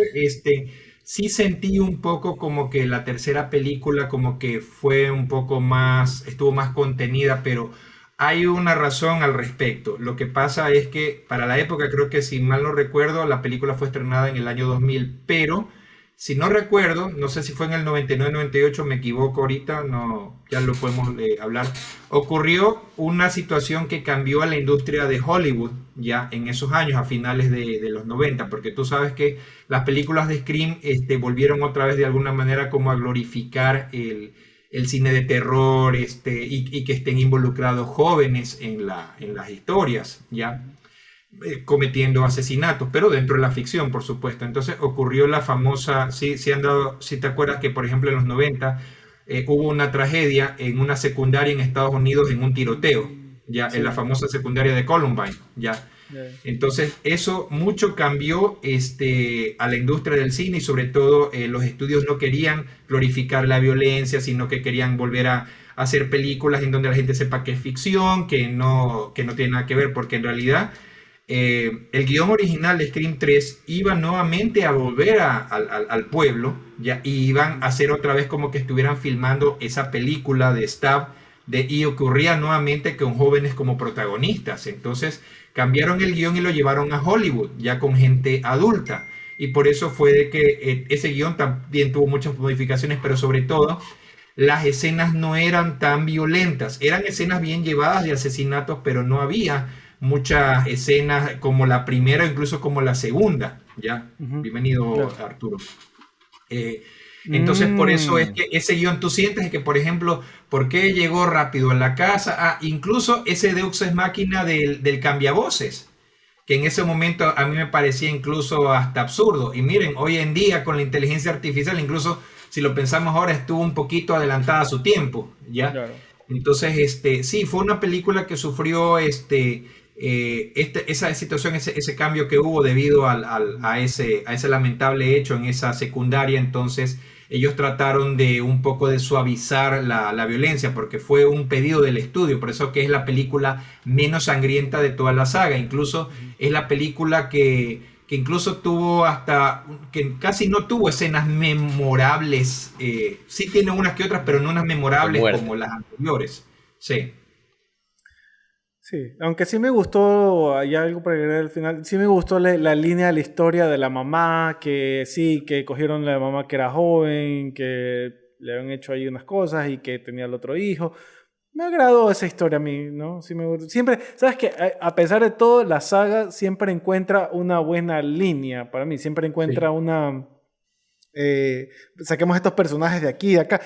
sí sentí un poco como que la tercera película como que fue un poco más, estuvo más contenida, pero hay una razón al respecto. Lo que pasa es que para la época, creo que si mal no recuerdo, la película fue estrenada en el año 2000, pero si no recuerdo, no sé si fue en el 99-98, me equivoco ahorita, no, ya lo podemos hablar. Ocurrió una situación que cambió a la industria de Hollywood ya en esos años, a finales de los 90, porque tú sabes que las películas de Scream volvieron otra vez de alguna manera como a glorificar el cine de terror y que estén involucrados jóvenes en las historias, ¿ya? Cometiendo asesinatos, pero dentro de la ficción, por supuesto. Entonces ocurrió la famosa, si te acuerdas que, por ejemplo, en los 90 hubo una tragedia en una secundaria en Estados Unidos en un tiroteo, ya, Sí. en la famosa secundaria de Columbine, ya. Entonces, eso mucho cambió a la industria del cine y sobre todo los estudios no querían glorificar la violencia, sino que querían volver a hacer películas en donde la gente sepa que es ficción, que no tiene nada que ver, porque en realidad el guión original de Scream 3 iba nuevamente a volver al pueblo, ya, y iban a hacer otra vez como que estuvieran filmando esa película de Stab, y ocurría nuevamente con jóvenes como protagonistas. Entonces cambiaron el guión y lo llevaron a Hollywood, ya con gente adulta. y por eso fue de que ese guión también tuvo muchas modificaciones, pero sobre todo las escenas no eran tan violentas, eran escenas bien llevadas de asesinatos, pero no había muchas escenas como la primera, incluso como la segunda, ¿ya? Ujú, Bienvenido, claro. Arturo. Eh, entonces, por eso es Mm, que ese guión tú sientes que, por ejemplo, ¿por qué llegó rápido a la casa? Ah, incluso ese Deus Ex Máquina del cambiavoces, que en ese momento a mí me parecía incluso hasta absurdo. Y miren, hoy en día con la inteligencia artificial, incluso si lo pensamos ahora, estuvo un poquito adelantada a su tiempo, ¿ya? claro. Entonces, sí, fue una película que sufrió esa situación, ese cambio que hubo debido a ese lamentable hecho en esa secundaria. Entonces, ellos trataron de un poco de suavizar la violencia, porque fue un pedido del estudio, por eso que es la película menos sangrienta de toda la saga. Incluso Ujú. es la película que incluso tuvo que casi no tuvo escenas memorables. Sí tiene unas que otras, pero no unas De memorables como muerte. las anteriores. Sí, Sí, aunque sí me gustó, hay algo para agregar al final, sí me gustó la línea de la historia de la mamá, que sí, que cogieron la mamá que era joven, que le habían hecho ahí unas cosas y que tenía el otro hijo. Me agradó esa historia a mí, ¿no? Sí me gustó. Siempre, ¿sabes qué? A pesar de todo, la saga siempre encuentra una buena línea para mí, siempre encuentra sí, una... saquemos estos personajes de aquí y de acá.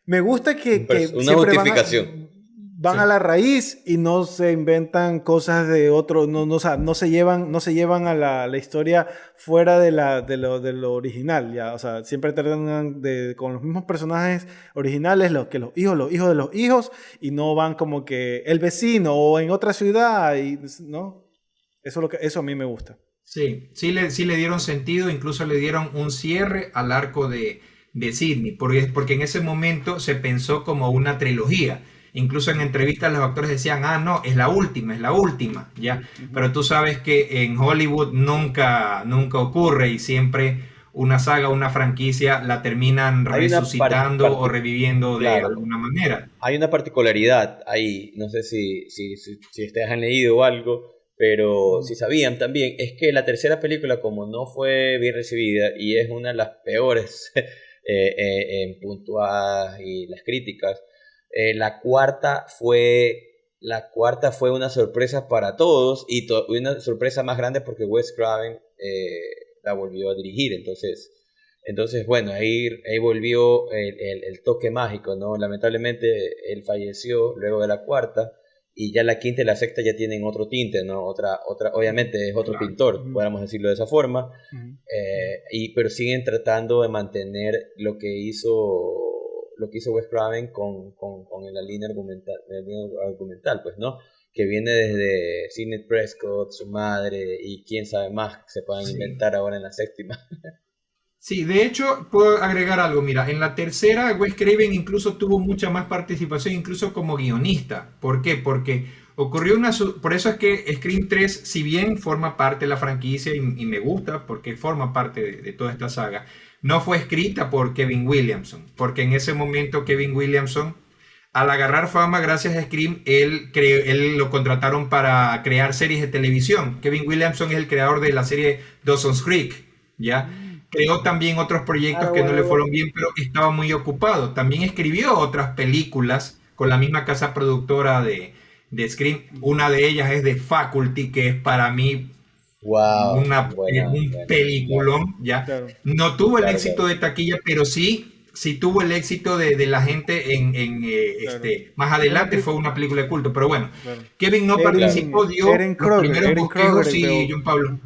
Me gusta que Una siempre justificación. van a sí. la raíz y no se inventan cosas de otro, no, o sea, no se llevan a la historia fuera de lo original, ya, o sea, siempre tratan con los mismos personajes originales, que los hijos de los hijos, y no van como que el vecino o en otra ciudad, y, ¿no? Eso a mí me gusta. Sí, sí le dieron sentido, incluso le dieron un cierre al arco de Sidney, porque en ese momento se pensó como una trilogía. Incluso en entrevistas los actores decían, ah, no, es la última, ¿ya? Ujú. Pero tú sabes que en Hollywood nunca ocurre y siempre una saga, una franquicia la terminan Hay una resucitando o reviviendo de claro, alguna manera. hay una particularidad ahí, no sé si ustedes han leído o algo, pero si sabían también, es que la tercera película, como no fue bien recibida y es una de las peores en puntuadas y las críticas, la cuarta fue una sorpresa para todos y una sorpresa más grande porque Wes Craven la volvió a dirigir, entonces, bueno, ahí volvió el toque mágico, ¿no? Lamentablemente él falleció luego de la cuarta y ya la quinta y la sexta ya tienen otro tinte, ¿no? Obviamente es otro Claro. pintor, Ujú, podríamos decirlo de esa forma, ujú, pero siguen tratando de mantener lo que hizo Wes Craven con la línea argumental, pues, ¿no? Que viene desde Sidney Prescott, su madre y quién sabe más que se puedan Sí. inventar ahora en la séptima. Sí, de hecho, puedo agregar algo. Mira, en la tercera, Wes Craven incluso tuvo mucha más participación, incluso como guionista. ¿Por qué? Porque ocurrió por eso es que Scream 3, si bien forma parte de la franquicia y me gusta, porque forma parte de toda esta saga, no fue escrita por Kevin Williamson. Porque en ese momento, Kevin Williamson, al agarrar fama gracias a Scream, él lo contrataron para crear series de televisión. Kevin Williamson es el creador de la serie Dawson's Creek, ¿ya? ujú. Creó también otros proyectos Ah, que no bueno, le bueno. fueron bien, pero estaba muy ocupado. También escribió otras películas con la misma casa productora de Scream. Ujú. Una de ellas es The Faculty, que es para mí Wow, un claro, peliculón, ¿ya? Claro, No tuvo el claro, éxito claro. de taquilla, pero sí tuvo el éxito de la gente claro. más Una adelante fue película, una película de culto. Pero bueno, claro. Kevin no Claro. participó, dio los primeros Erin bosquejos Kroger, y veo. John Pablo.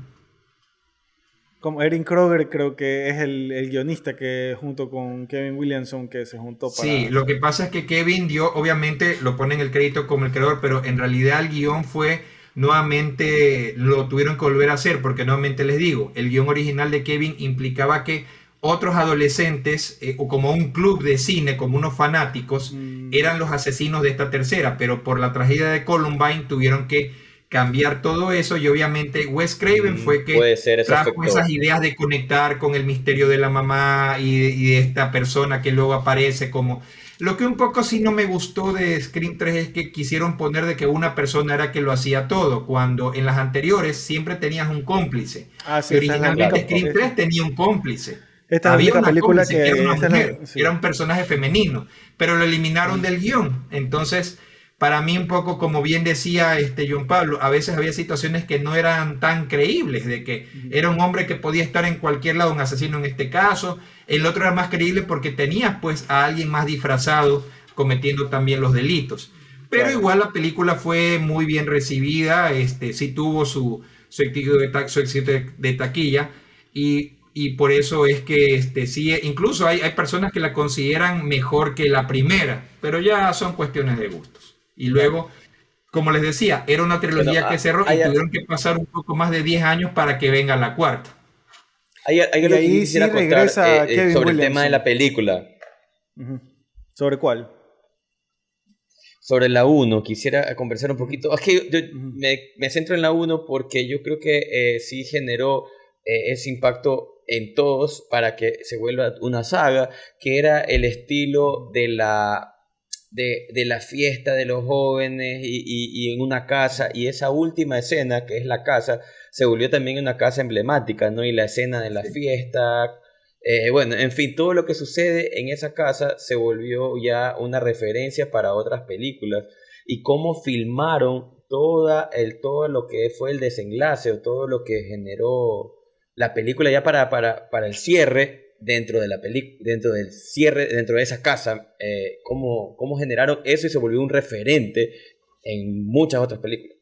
Como Erin Kroger creo que es el guionista que junto con Kevin Williamson que se juntó para Sí, lo que hacer. pasa es que Kevin dio, obviamente lo pone en el crédito como el creador, pero en realidad el guión fue nuevamente, lo tuvieron que volver a hacer, porque nuevamente les digo, el guión original de Kevin implicaba que otros adolescentes, o como un club de cine, como unos fanáticos, Mm, eran los asesinos de esta tercera, pero por la tragedia de Columbine tuvieron que cambiar todo eso y obviamente Wes Craven fue que Puede ser, eso trajo afectó. esas ideas de conectar con el misterio de la mamá y de esta persona que luego aparece como... Lo que un poco sí no me gustó de Scream 3 es que quisieron poner de que una persona era que lo hacía todo, cuando en las anteriores siempre tenías un cómplice. Ah, sí, Y esta es la única, originalmente Scream 3 tenía un cómplice. esta es la Había única una película cómplice que era que... una Esta es mujer, la, que era sí. un personaje femenino, pero lo eliminaron del guión. Entonces, para mí un poco, como bien decía John Pablo, a veces había situaciones que no eran tan creíbles, de que Ujú. era un hombre que podía estar en cualquier lado, un asesino en este caso. El otro era más creíble porque tenías pues a alguien más disfrazado cometiendo también los delitos. Pero Claro. igual la película fue muy bien recibida, sí tuvo su éxito su éxito de taquilla y por eso es que sí, incluso hay personas que la consideran mejor que la primera, pero ya son cuestiones de gustos. Y Claro. luego, como les decía, era una Bueno, trilogía que cerró y tuvieron que pasar un poco más de 10 años para que venga la cuarta. hay Y algo que yo ahí sí quisiera contar regresa Kevin sobre el tema de la Williamson. película. Ujú. ¿Sobre cuál? Sobre la uno quisiera conversar un Ujú. poquito. Es que yo Ujú. me centro en la uno porque yo creo que sí generó ese impacto en todos para que se vuelva una saga, que era el estilo de la fiesta de los jóvenes y en una casa, y esa última escena, que es la casa, se volvió también una casa emblemática, ¿no? Y la escena de la Sí. fiesta, bueno, en fin, todo lo que sucede en esa casa se volvió ya una referencia para otras películas, y cómo filmaron todo lo que fue el desenlace o todo lo que generó la película ya para el cierre dentro de la dentro del cierre, dentro de esa casa, cómo generaron eso y se volvió un referente en muchas otras películas.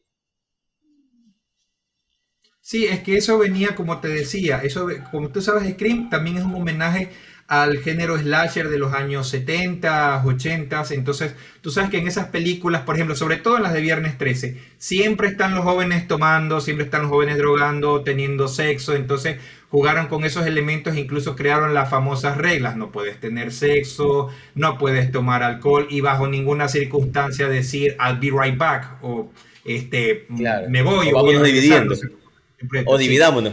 Sí, es que eso venía, como te decía, como tú sabes, Scream también es un homenaje al género slasher de los años 70, 80. Entonces, tú sabes que en esas películas, por ejemplo, sobre todo en las de Viernes 13, siempre están los jóvenes tomando, siempre están los jóvenes drogando, teniendo sexo. Entonces, jugaron con esos elementos, incluso crearon las famosas reglas. No puedes tener sexo, no puedes tomar alcohol y bajo ninguna circunstancia decir I'll be right back o Claro. me voy O o voy a vámonos regresar, no dividiendo. sé cómo se interpreta, O sí. dividámonos.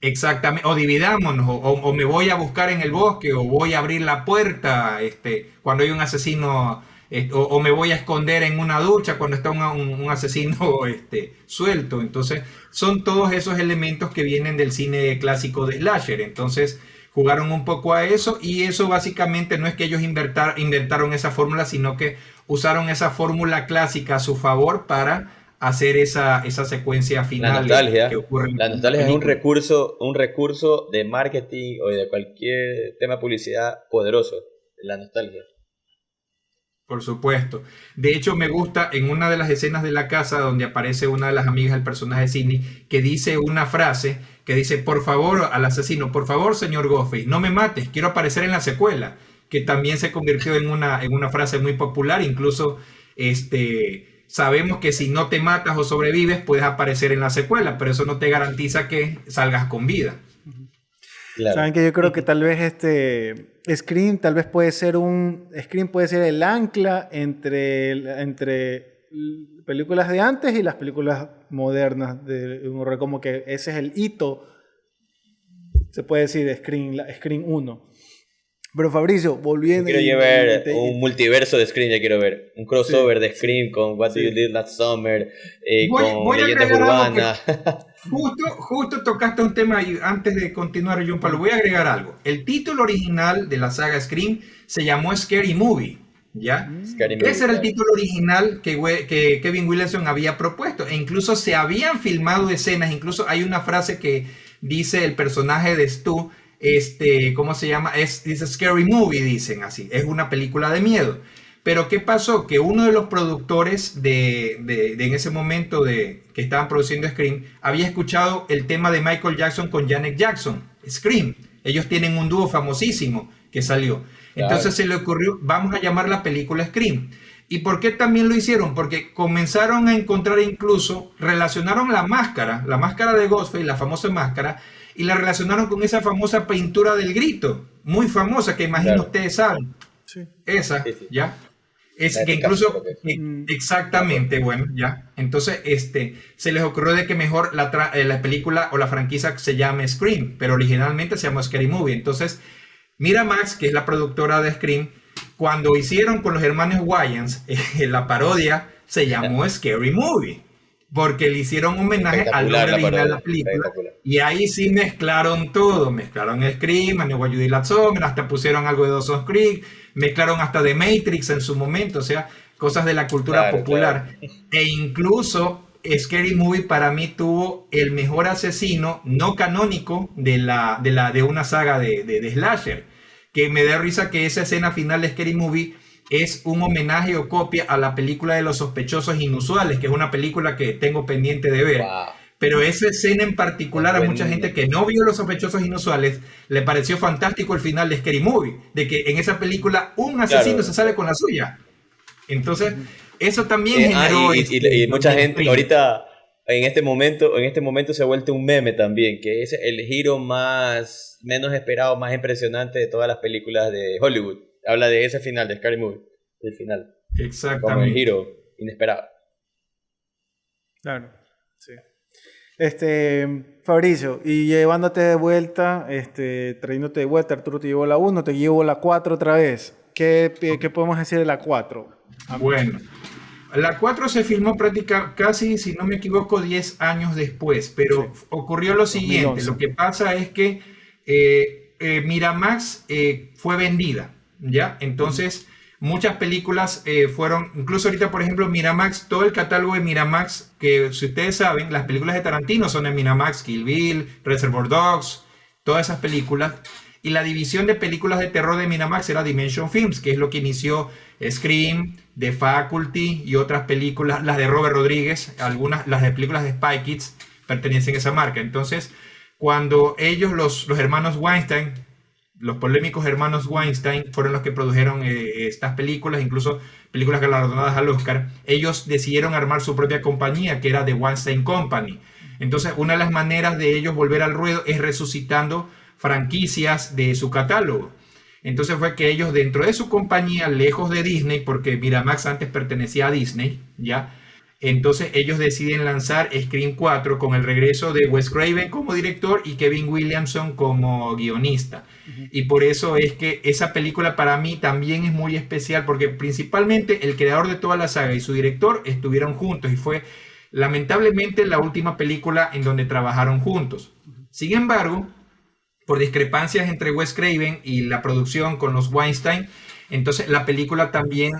Exactamente, o dividámonos, o me voy a buscar en el bosque, o voy a abrir la puerta, cuando hay un asesino, o me voy a esconder en una ducha cuando está un asesino, suelto. Entonces, son todos esos elementos que vienen del cine clásico de slasher. Entonces, jugaron un poco a eso, y eso básicamente no es que ellos inventaron esa fórmula, sino que usaron esa fórmula clásica a su favor para hacer esa secuencia La final que nostalgia. ocurre La en la nostalgia es película. un recurso de marketing o de cualquier tema de publicidad poderoso. La nostalgia. Por supuesto. De hecho, me gusta en una de las escenas de la casa donde aparece una de las amigas del personaje de Sidney que dice una frase que dice, por favor, al asesino, por favor, señor Ghostface, no me mates, quiero aparecer en la secuela, que también se convirtió en una frase muy popular. Incluso sabemos que si no te matas o sobrevives, puedes aparecer en la secuela, pero eso no te garantiza que salgas con vida. Claro. Saben que yo creo que tal vez Scream tal vez puede ser Scream puede ser el ancla entre películas de antes y las películas modernas de un horror, como que ese es el hito, se puede decir, de Scream 1. Pero Fabricio, Yo volviendo quiero llevar un multiverso de Scream, ya quiero ver. Un sí, crossover de sí, Scream con What Do You sí. Did Last Summer, con Voy a leyendas agregar algo que urbanas. justo tocaste un tema y antes de continuar, John Pablo, voy a agregar algo. El título original de la saga Scream se llamó Scary Movie, ¿ya? Scary Mm. Movie, Ese era el claro. título original que Kevin Williamson había propuesto. E incluso se habían filmado escenas, incluso hay una frase que dice el personaje de Stu, ¿cómo se llama? Dice Scary Movie, dicen así. Es una película de miedo. Pero ¿qué pasó? Que uno de los productores en ese momento que estaban produciendo Scream había escuchado el tema de Michael Jackson con Janet Jackson, Scream. Ellos tienen un dúo famosísimo que salió. Claro. Entonces se le ocurrió, vamos a llamar la película Scream. ¿Y por qué también lo hicieron? Porque comenzaron a encontrar, incluso relacionaron la máscara de Ghostface, la famosa máscara, y la relacionaron con esa famosa pintura del grito, muy famosa, que imagino Claro. ustedes saben. Sí. Esa, Sí, sí. ¿ya? Es La que de Picasso, incluso, creo que es. Me acuerdo. exactamente, bueno, ya. Entonces, se les ocurrió de que mejor la película o la franquicia se llame Scream, pero originalmente se llamó Scary Movie. Entonces, Miramax, que es la productora de Scream, cuando hicieron con los hermanos Wayans la parodia, se llamó Scary Movie, porque le hicieron homenaje al Espectacular nombre la original de parodia, la película. espectacular. Y ahí sí mezclaron todo, mezclaron Scream, a Nueva Judy Summer, hasta pusieron algo de Dawson's Creek, mezclaron hasta The Matrix en su momento, o sea, cosas de la cultura Claro, claro. popular. E incluso Scary Movie para mí tuvo el mejor asesino no canónico de una saga de slasher, que me da risa que esa escena final de Scary Movie es un homenaje o copia a la película de los sospechosos inusuales, que es una película que tengo pendiente de ver. Wow. Pero esa escena en Es particular a mucha gente buen. que no vio los sospechosos inusuales le pareció fantástico el final de Scary Movie, de que en esa película un asesino se Claro. sale con la suya. Entonces, eso también generó Y mucha también gente intriga. ahorita en este momento se ha vuelto un meme también, que es el giro más menos esperado, más impresionante de todas las películas de Hollywood. Habla de ese final de Scary Movie, del final, como el Exactamente. giro inesperado. Claro, sí. Fabricio, y llevándote de vuelta, trayéndote de vuelta, Arturo te llevó la uno, te llevo la 4 otra vez. ¿Qué podemos decir de la 4? Bueno, la 4 se filmó casi, si no me equivoco, 10 años después, Sí, pero ocurrió lo siguiente. 2011. Lo que pasa es que Miramax fue vendida, ¿ya? Entonces, muchas películas fueron, incluso ahorita, por ejemplo, Miramax, todo el catálogo de Miramax, que si ustedes saben, las películas de Tarantino son de Miramax, Kill Bill, Reservoir Dogs, todas esas películas. Y la división de películas de terror de Miramax era Dimension Films, que es lo que inició Scream, The Faculty y otras películas, las de Robert Rodríguez, algunas, las de películas de Spy Kids pertenecen a esa marca. Entonces, cuando ellos, los hermanos Weinstein, los polémicos hermanos Weinstein, fueron los que produjeron estas películas, incluso películas galardonadas al Oscar, ellos decidieron armar su propia compañía, que era The Weinstein Company. Entonces, una de las maneras de ellos volver al ruedo es resucitando franquicias de su catálogo. Entonces fue que ellos dentro de su compañía, lejos de Disney, porque Miramax antes pertenecía a Disney, ¿ya? Entonces ellos deciden lanzar Scream 4 con el regreso de Wes Craven como director y Kevin Williamson como guionista. Ujú. Y por eso es que esa película para mí también es muy especial, porque principalmente el creador de toda la saga y su director estuvieron juntos y fue lamentablemente la última película en donde trabajaron juntos. Sin embargo, por discrepancias entre Wes Craven y la producción con los Weinstein, entonces la película también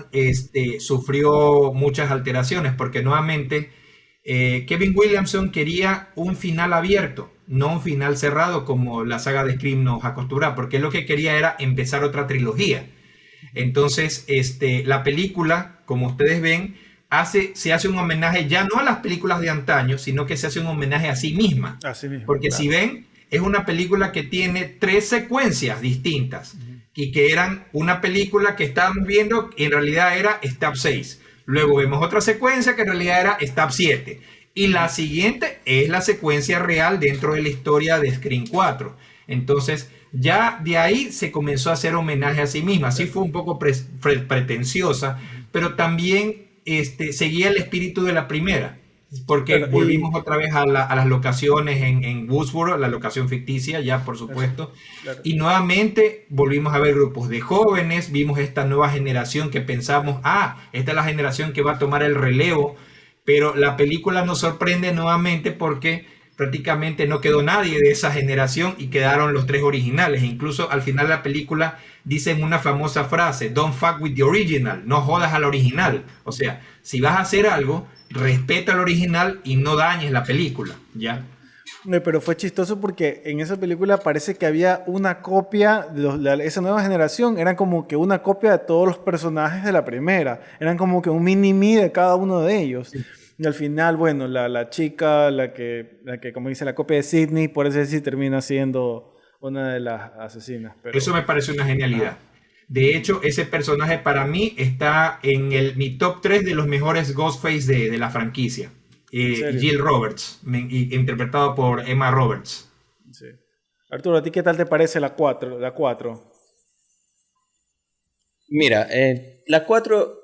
sufrió muchas alteraciones porque nuevamente Kevin Williamson quería un final abierto, no un final cerrado como la saga de Scream nos acostumbra, porque él lo que quería era empezar otra trilogía. Entonces, la película, como ustedes ven, se hace un homenaje ya no a las películas de antaño, sino que se hace un homenaje a sí misma. Así mismo, Porque si claro. ven, es una película que tiene 3 secuencias distintas Ujú. y que eran una película que estábamos viendo y en realidad era Stab 6. Luego vemos otra secuencia que en realidad era Stab 7. Y la siguiente es la secuencia real dentro de la historia de Scream 4. Entonces, ya de ahí se comenzó a hacer homenaje a sí misma. Sí fue un poco pretenciosa, pero también seguía el espíritu de la primera. Porque Claro, volvimos otra vez a las locaciones en Woodsboro, la locación ficticia, ya por supuesto. claro. Y nuevamente volvimos a ver grupos de jóvenes, vimos esta nueva generación que pensamos, esta es la generación que va a tomar el relevo, pero la película nos sorprende nuevamente porque prácticamente no quedó nadie de esa generación y quedaron los 3 originales. E incluso al final de la película dicen una famosa frase, don't fuck with the original, no jodas al original. O sea, si vas a hacer algo, respeta al original y no dañes la película, ¿ya? Pero fue chistoso porque en esa película parece que había una copia, esa nueva generación, eran como que una copia de todos los personajes de la primera, eran como que un mini-me de cada uno de ellos. Y al final, bueno, la chica, la que como dice, la copia de Sydney, por eso sí termina siendo una de las asesinas. Eso me parece una genialidad. De hecho, ese personaje para mí está en mi top 3 de los mejores Ghostface de la franquicia. ¿En serio? Jill Roberts, interpretado por Emma Roberts. Sí. Arturo, ¿a ti qué tal te parece la 4? La 4. Mira, la 4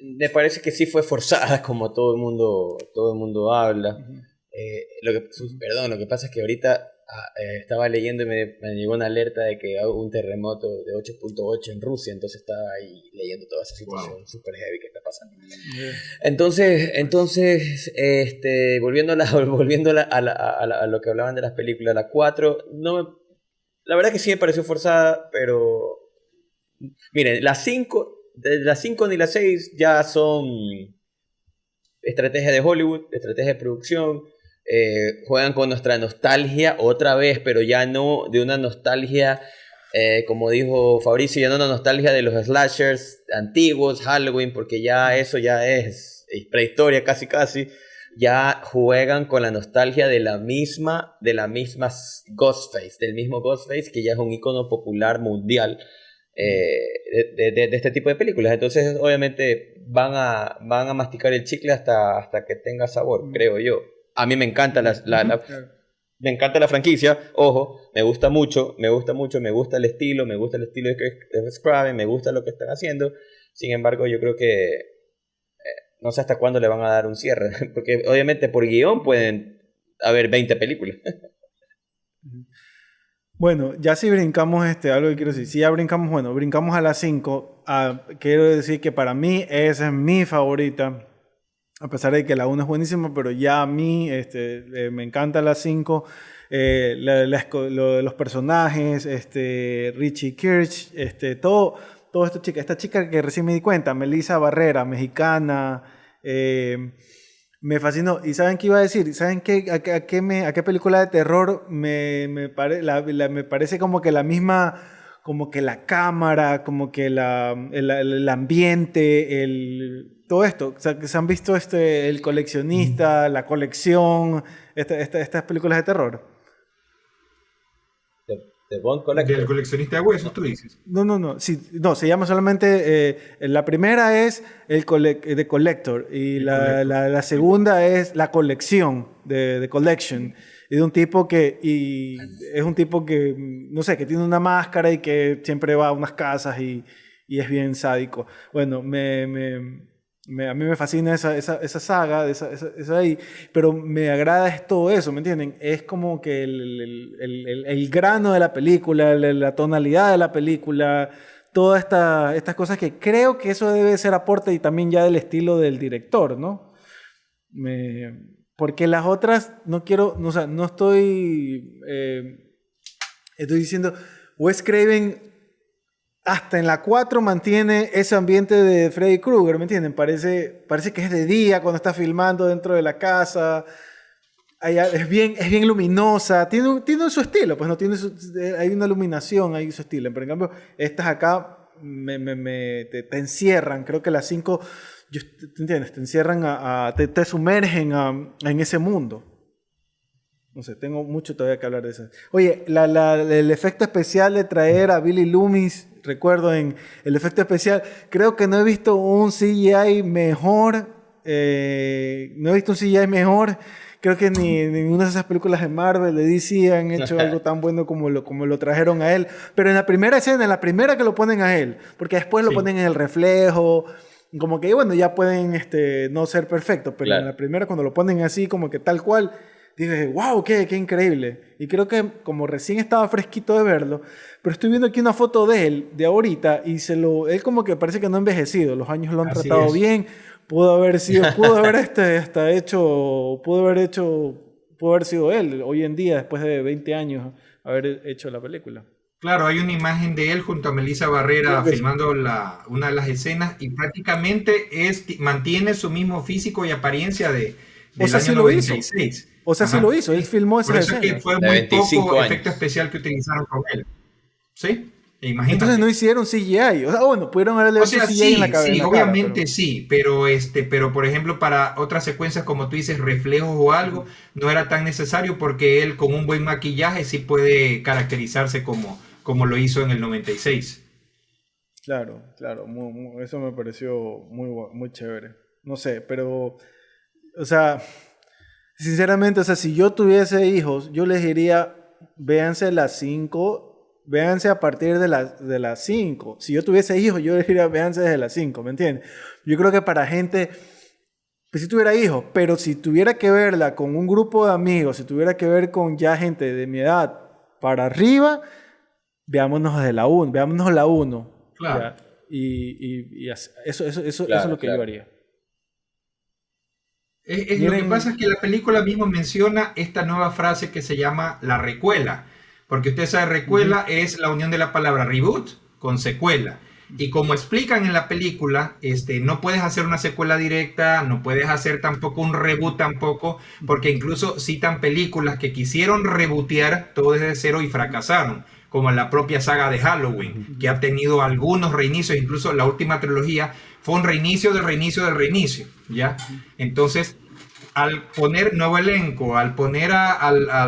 Me parece que sí fue forzada, como todo el mundo habla. Ujú. Perdón, lo que pasa es que ahorita estaba leyendo y me llegó una alerta de que hubo un terremoto de 8.8 en Rusia, entonces estaba ahí leyendo toda esa situación súper heavy que está pasando. Entonces, volviendo a lo que hablaban de las películas, la 4, la verdad que sí me pareció forzada, pero miren, las 5 ni las 6 ya son estrategia de Hollywood, estrategia de producción, juegan con nuestra nostalgia otra vez, pero ya no de una nostalgia, como dijo Fabricio, ya no una nostalgia de los slashers antiguos, Halloween, porque ya eso ya es prehistoria casi casi. Ya juegan con la nostalgia de la misma Ghostface, del mismo Ghostface, que ya es un icono popular mundial de este tipo de películas. Entonces, obviamente, van a masticar el chicle hasta que tenga sabor, creo yo. A mí me encanta Claro. me encanta la franquicia, ojo, me gusta mucho, me gusta el estilo, de Scraven, me gusta lo que están haciendo. Sin embargo, yo creo que no sé hasta cuándo le van a dar un cierre, porque obviamente por guión pueden haber 20 películas. Bueno, ya si brincamos, algo que quiero decir, si ya brincamos, bueno, brincamos a las 5, quiero decir que para mí esa es mi favorita, a pesar de que la 1 es buenísima, pero ya a mí me encanta la 5, lo de los personajes, Richie Kirch, todo esta chica que recién me di cuenta, Melissa Barrera, mexicana, me fascinó. ¿Y saben qué iba a decir? ¿Saben a qué película de terror me parece como que la misma, como que la cámara, como que el ambiente, todo esto? O sea, que se han visto El coleccionista, la colección, estas películas de terror. The Bond Del Collector. coleccionista de huesos, tú dices. No. Sí, no, se llama solamente. La primera es The Collector. Y El colector. la segunda es La Colección, de The Collection. Y de un tipo que. Y es un tipo que. No sé, que tiene una máscara y que siempre va a unas casas y es bien sádico. Bueno, a mí me fascina esa saga, esa ahí, pero me agrada es todo eso, ¿me entienden? Es como que el grano de la película, la tonalidad de la película, todas estas cosas que creo que eso debe ser aporte y también ya del estilo del director, ¿no? Porque las otras no quiero, no, o sea, no estoy diciendo, Wes Craven hasta en la 4 mantiene ese ambiente de Freddy Krueger, ¿me entienden? Parece que es de día cuando está filmando dentro de la casa. Es bien luminosa. Tiene su estilo, pues no hay una iluminación, hay su estilo. Pero en cambio, estas acá te encierran. Creo que las 5, ¿te entiendes? Te encierran, te sumergen en ese mundo. No sé, tengo mucho todavía que hablar de eso. Oye, el efecto especial de traer a Billy Loomis, recuerdo en el efecto especial, creo que no he visto un CGI mejor. No he visto un CGI mejor. Creo que ni ninguna de esas películas de Marvel, de DC, han hecho algo tan bueno como lo trajeron a él. Pero en la primera escena, en la primera que lo ponen a él, porque después lo Sí. ponen en el reflejo. Como que, bueno, ya pueden no ser perfectos, pero Claro. en la primera cuando lo ponen así, como que tal cual, dije, wow, qué increíble. Y creo que como recién estaba fresquito de verlo, pero estoy viendo aquí una foto de él, de ahorita, y él como que parece que no ha envejecido, los años lo han Así tratado es. bien, pudo haber sido él hoy en día, después de 20 años, haber hecho la película. Claro, hay una imagen de él junto a Melissa Barrera Creo que sí. filmando una de las escenas y prácticamente mantiene su mismo físico y apariencia O del sea, año sí lo hizo. 96. O sea, sí lo Ajá, hizo, él sí. filmó Por esas eso es que escenas. fue De muy poco 25 efecto años. especial que utilizaron con él. ¿Sí? Entonces no Imagínate. hicieron CGI. O sea, bueno, pudieron haberle O hecho sea, CGI en sí, en sí, la cara, pero... obviamente sí, pero por ejemplo para otras secuencias como tú dices, reflejos o algo, no era tan necesario porque él con un buen maquillaje sí puede caracterizarse como lo hizo en el 96. Claro, eso me pareció muy chévere. No sé, pero, o sea, sinceramente, o sea, si yo tuviese hijos, yo les diría, véanse las 5 véanse a partir de las 5. Si yo tuviese hijos, yo diría, véanse desde las 5, ¿me entiendes? Yo creo que para gente, pues si tuviera hijos, pero si tuviera que verla con un grupo de amigos, si tuviera que ver con ya gente de mi edad para arriba, veámonos desde la 1, veámonos la 1. Claro. ¿Ya? Y eso es lo que Claro. yo haría. Lo que pasa es que la película mismo menciona esta nueva frase que se llama la recuela, porque usted sabe, recuela es la unión de la palabra reboot con secuela. Y como explican en la película, no puedes hacer una secuela directa, no puedes hacer tampoco un reboot tampoco, porque incluso citan películas que quisieron rebootear todo desde cero y fracasaron, como la propia saga de Halloween, que ha tenido algunos reinicios, incluso la última trilogía fue un reinicio del reinicio del reinicio, ¿ya? Entonces, al poner nuevo elenco, al poner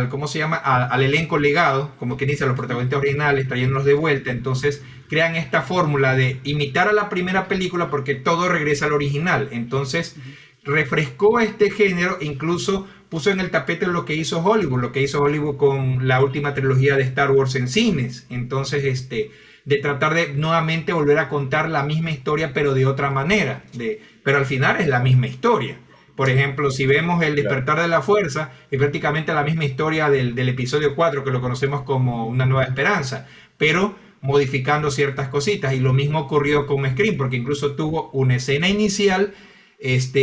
¿cómo se llama? Al elenco legado, como quien dice, a los protagonistas originales, trayéndolos de vuelta, entonces crean esta fórmula de imitar a la primera película porque todo regresa al original. Entonces, refrescó este género, incluso puso en el tapete lo que hizo Hollywood con la última trilogía de Star Wars en cines. Entonces, de tratar de nuevamente volver a contar la misma historia, pero de otra manera. Pero al final es la misma historia. Por ejemplo, si vemos El despertar de la fuerza, es prácticamente la misma historia del episodio 4, que lo conocemos como Una nueva esperanza, pero modificando ciertas cositas. Y lo mismo ocurrió con Scream, porque incluso tuvo una escena inicial,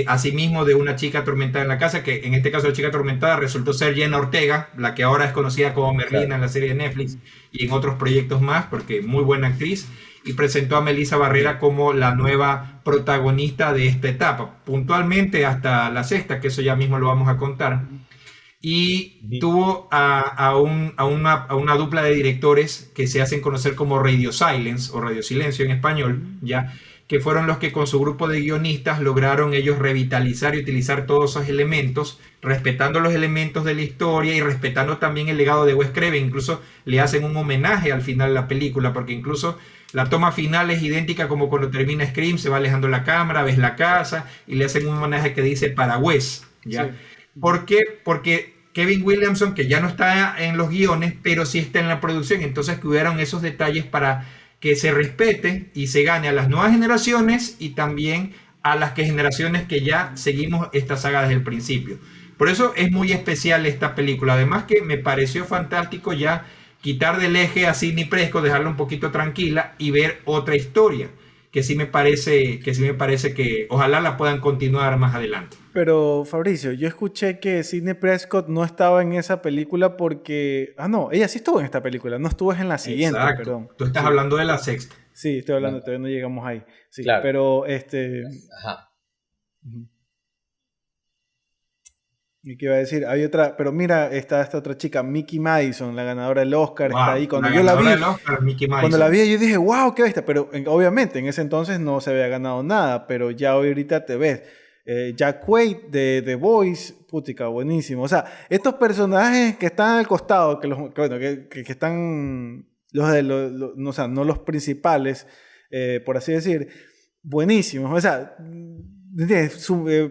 asimismo de una chica atormentada en la casa, que en este caso la chica atormentada resultó ser Jenna Ortega, la que ahora es conocida como Merlina en la serie de Netflix y en otros proyectos más, porque muy buena actriz, y presentó a Melissa Barrera como la nueva protagonista de esta etapa, puntualmente hasta la sexta, que eso ya mismo lo vamos a contar. Y tuvo a una dupla de directores que se hacen conocer como Radio Silence o Radio Silencio en español, ya, que fueron los que con su grupo de guionistas lograron ellos revitalizar y utilizar todos esos elementos, respetando los elementos de la historia y respetando también el legado de Wes Craven. Incluso le hacen un homenaje al final de la película, porque incluso la toma final es idéntica como cuando termina Scream, se va alejando la cámara, ves la casa y le hacen un homenaje que dice para Wes, ¿ya? Sí. ¿Por qué? Porque Kevin Williamson, que ya no está en los guiones, pero sí está en la producción, entonces que hubieran esos detalles para que se respete y se gane a las nuevas generaciones y también a las generaciones que ya seguimos esta saga desde el principio. Por eso es muy especial esta película. Además que me pareció fantástico ya quitar del eje a Sidney Prescott, dejarla un poquito tranquila y ver otra historia, que sí me parece que ojalá la puedan continuar más adelante. Pero Fabricio, yo escuché que Sidney Prescott no estaba en esa película porque... Ah, no, ella sí estuvo en esta película, no estuvo en la siguiente, exacto. Perdón. Tú estás hablando de la sexta. Sí, estoy hablando, todavía no llegamos ahí. Sí, claro. Pero Ajá. ¿Y qué iba a decir? Hay otra, pero mira, está esta otra chica, Mickey Madison, la ganadora del Oscar, Wow, está ahí. Cuando la yo la vi, del Oscar, Mickey Madison. Cuando la vi, yo dije, wow, qué bestia. Pero obviamente en ese entonces no se había ganado nada, pero ya ahorita te ves. Jack Quaid de The Voice, putica, buenísimo. O sea, estos personajes que están al costado, que están no, o sea, no los principales, por así decir, buenísimos. O sea,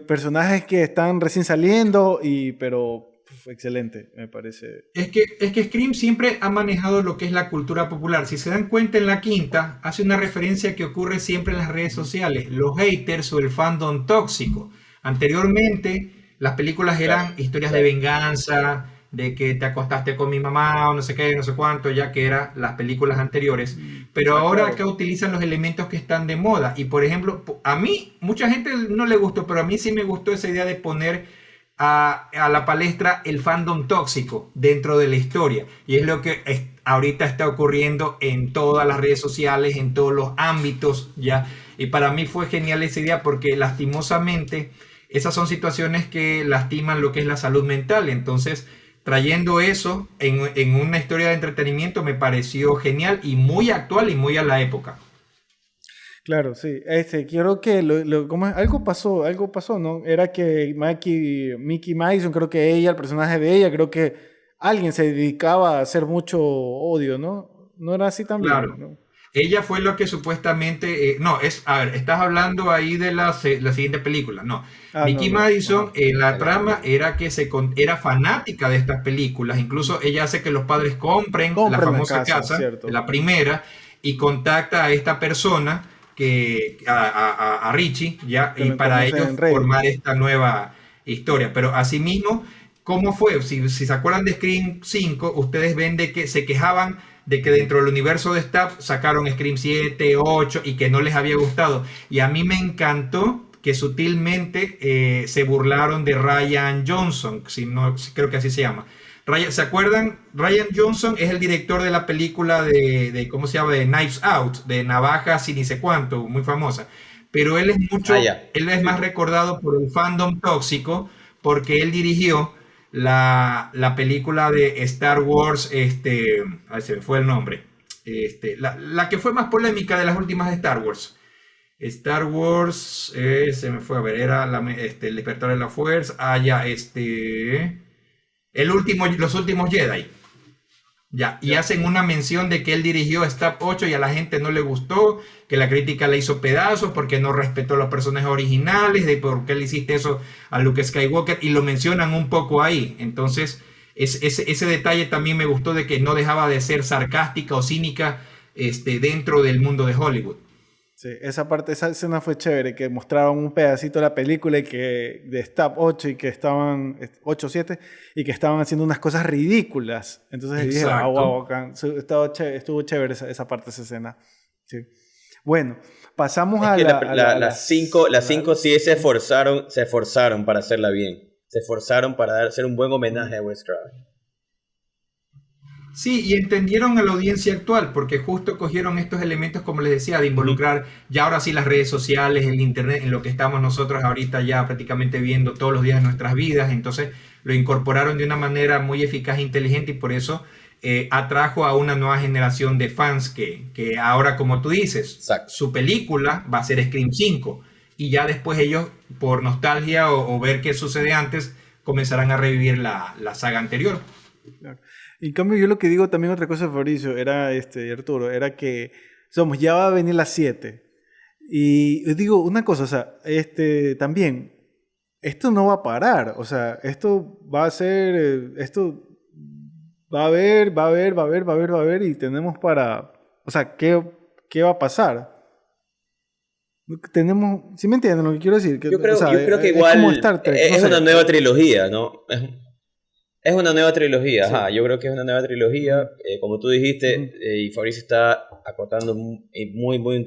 personajes que están recién saliendo, pero excelente, me parece. Es que Scream siempre ha manejado lo que es la cultura popular. Si se dan cuenta, en la quinta hace una referencia que ocurre siempre en las redes sociales, los haters o el fandom tóxico. Anteriormente las películas eran historias de venganza, de que te acostaste con mi mamá o no sé qué, no sé cuánto, ya que eran las películas anteriores. Pero ahora acá utilizan los elementos que están de moda. Y por ejemplo, a mí, mucha gente no le gustó, pero a mí sí me gustó esa idea de poner a la palestra el fandom tóxico dentro de la historia, y es lo que ahorita está ocurriendo en todas las redes sociales, en todos los ámbitos, ya. Y para mí fue genial esa idea, porque lastimosamente esas son situaciones que lastiman lo que es la salud mental. Entonces, trayendo eso en una historia de entretenimiento me pareció genial y muy actual y muy a la época. Claro, sí. Quiero que algo pasó, ¿no? Era que Mickey Madison, creo que ella, el personaje de ella, creo que alguien se dedicaba a hacer mucho odio, ¿no? No era así también, Claro. ¿no? ella fue lo que supuestamente, no, a ver, estás hablando ahí de la siguiente película, no. Ah, no, Mickey no. Madison, Ajá. la A la trama película. era que era fanática de estas películas, incluso ella hace que los padres compren la Compren la famosa casa, casa, cierto. la primera, y contacta a esta persona, a Richie, ya, Que y lo para conocen ellos en formar Reddit. esta nueva historia. Pero asimismo, ¿cómo fue? Si se acuerdan de Scream 5, ustedes ven de que se quejaban de que dentro del universo de Stab sacaron Scream 7, 8 y que no les había gustado. Y a mí me encantó que sutilmente se burlaron de Ryan Johnson, si no, creo que así se llama. ¿Se acuerdan? Ryan Johnson es el director de la película ¿cómo se llama? De Knives Out, de Navajas y ni sé cuánto, muy famosa. Pero Ah, ya. él es Sí, más sí. recordado por el fandom tóxico, porque él dirigió la película de Star Wars, ay, se me fue el nombre, la que fue más polémica de las últimas de Star Wars. Star Wars, se me fue a ver, era el despertar de la fuerza, ya, los últimos Jedi. Ya, y Ya. hacen una mención de que él dirigió Stab 8 y a la gente no le gustó, que la crítica le hizo pedazos porque no respetó los personajes originales, de por qué le hiciste eso a Luke Skywalker, y lo mencionan un poco ahí. Entonces, ese detalle también me gustó de que no dejaba de ser sarcástica o cínica dentro del mundo de Hollywood. Sí, esa parte, esa escena fue chévere, que mostraron un pedacito de la película y de Stab 8 y que estaban, 8 7 y que estaban haciendo unas cosas ridículas. Entonces dije, ah, Exacto. wow, estuvo chévere esa parte, esa escena. Sí. Bueno, pasamos Es a que a las cinco sí se esforzaron para hacerla bien. Se esforzaron para hacer un buen homenaje a Wes Craven. Sí, y entendieron a la audiencia actual, porque justo cogieron estos elementos, como les decía, de Ujú. involucrar ya ahora sí las redes sociales, el internet, en lo que estamos nosotros ahorita ya prácticamente viendo todos los días de nuestras vidas. Entonces lo incorporaron de una manera muy eficaz e inteligente y por eso atrajo a una nueva generación de fans que ahora, como tú dices, Exacto. su película va a ser Scream 5 y ya después ellos, por nostalgia o ver qué sucede antes, comenzarán a revivir la saga anterior. Claro. En cambio, yo lo que digo también otra cosa, Fabricio, era Arturo, era que ya va a venir las 7. Y digo una cosa, o sea, también, esto no va a parar, o sea, esto va a ser, esto va a haber, va a haber, va a haber, va a haber, va a haber, y tenemos o sea, ¿qué va a pasar? Tenemos, ¿sí me entienden lo que quiero decir? O sea, Yo creo que es como igual Star Trek, no es una sé. nueva trilogía, ¿no? Es una nueva trilogía, Sí. ajá. Yo creo que es una nueva trilogía. Ujú, Como tú dijiste, ujú, y Fabricio está acotando un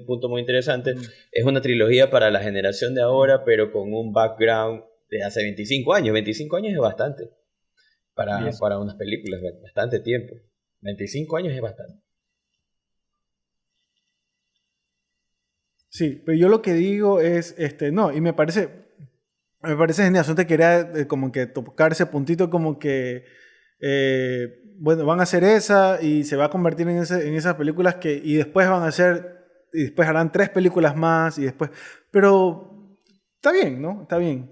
punto muy interesante. ujú. Es una trilogía para la generación de ahora, pero con un background de hace 25 años. 25 años es bastante Yes. para unas películas, bastante tiempo. 25 años es bastante. Sí, pero yo lo que digo es, no, y me parece genial. Yo te quería como que tocar ese puntito como que, bueno, van a hacer esa y se va a convertir en esas películas y después van a hacer, y después harán 3 películas más y después, pero está bien, ¿no? Está bien.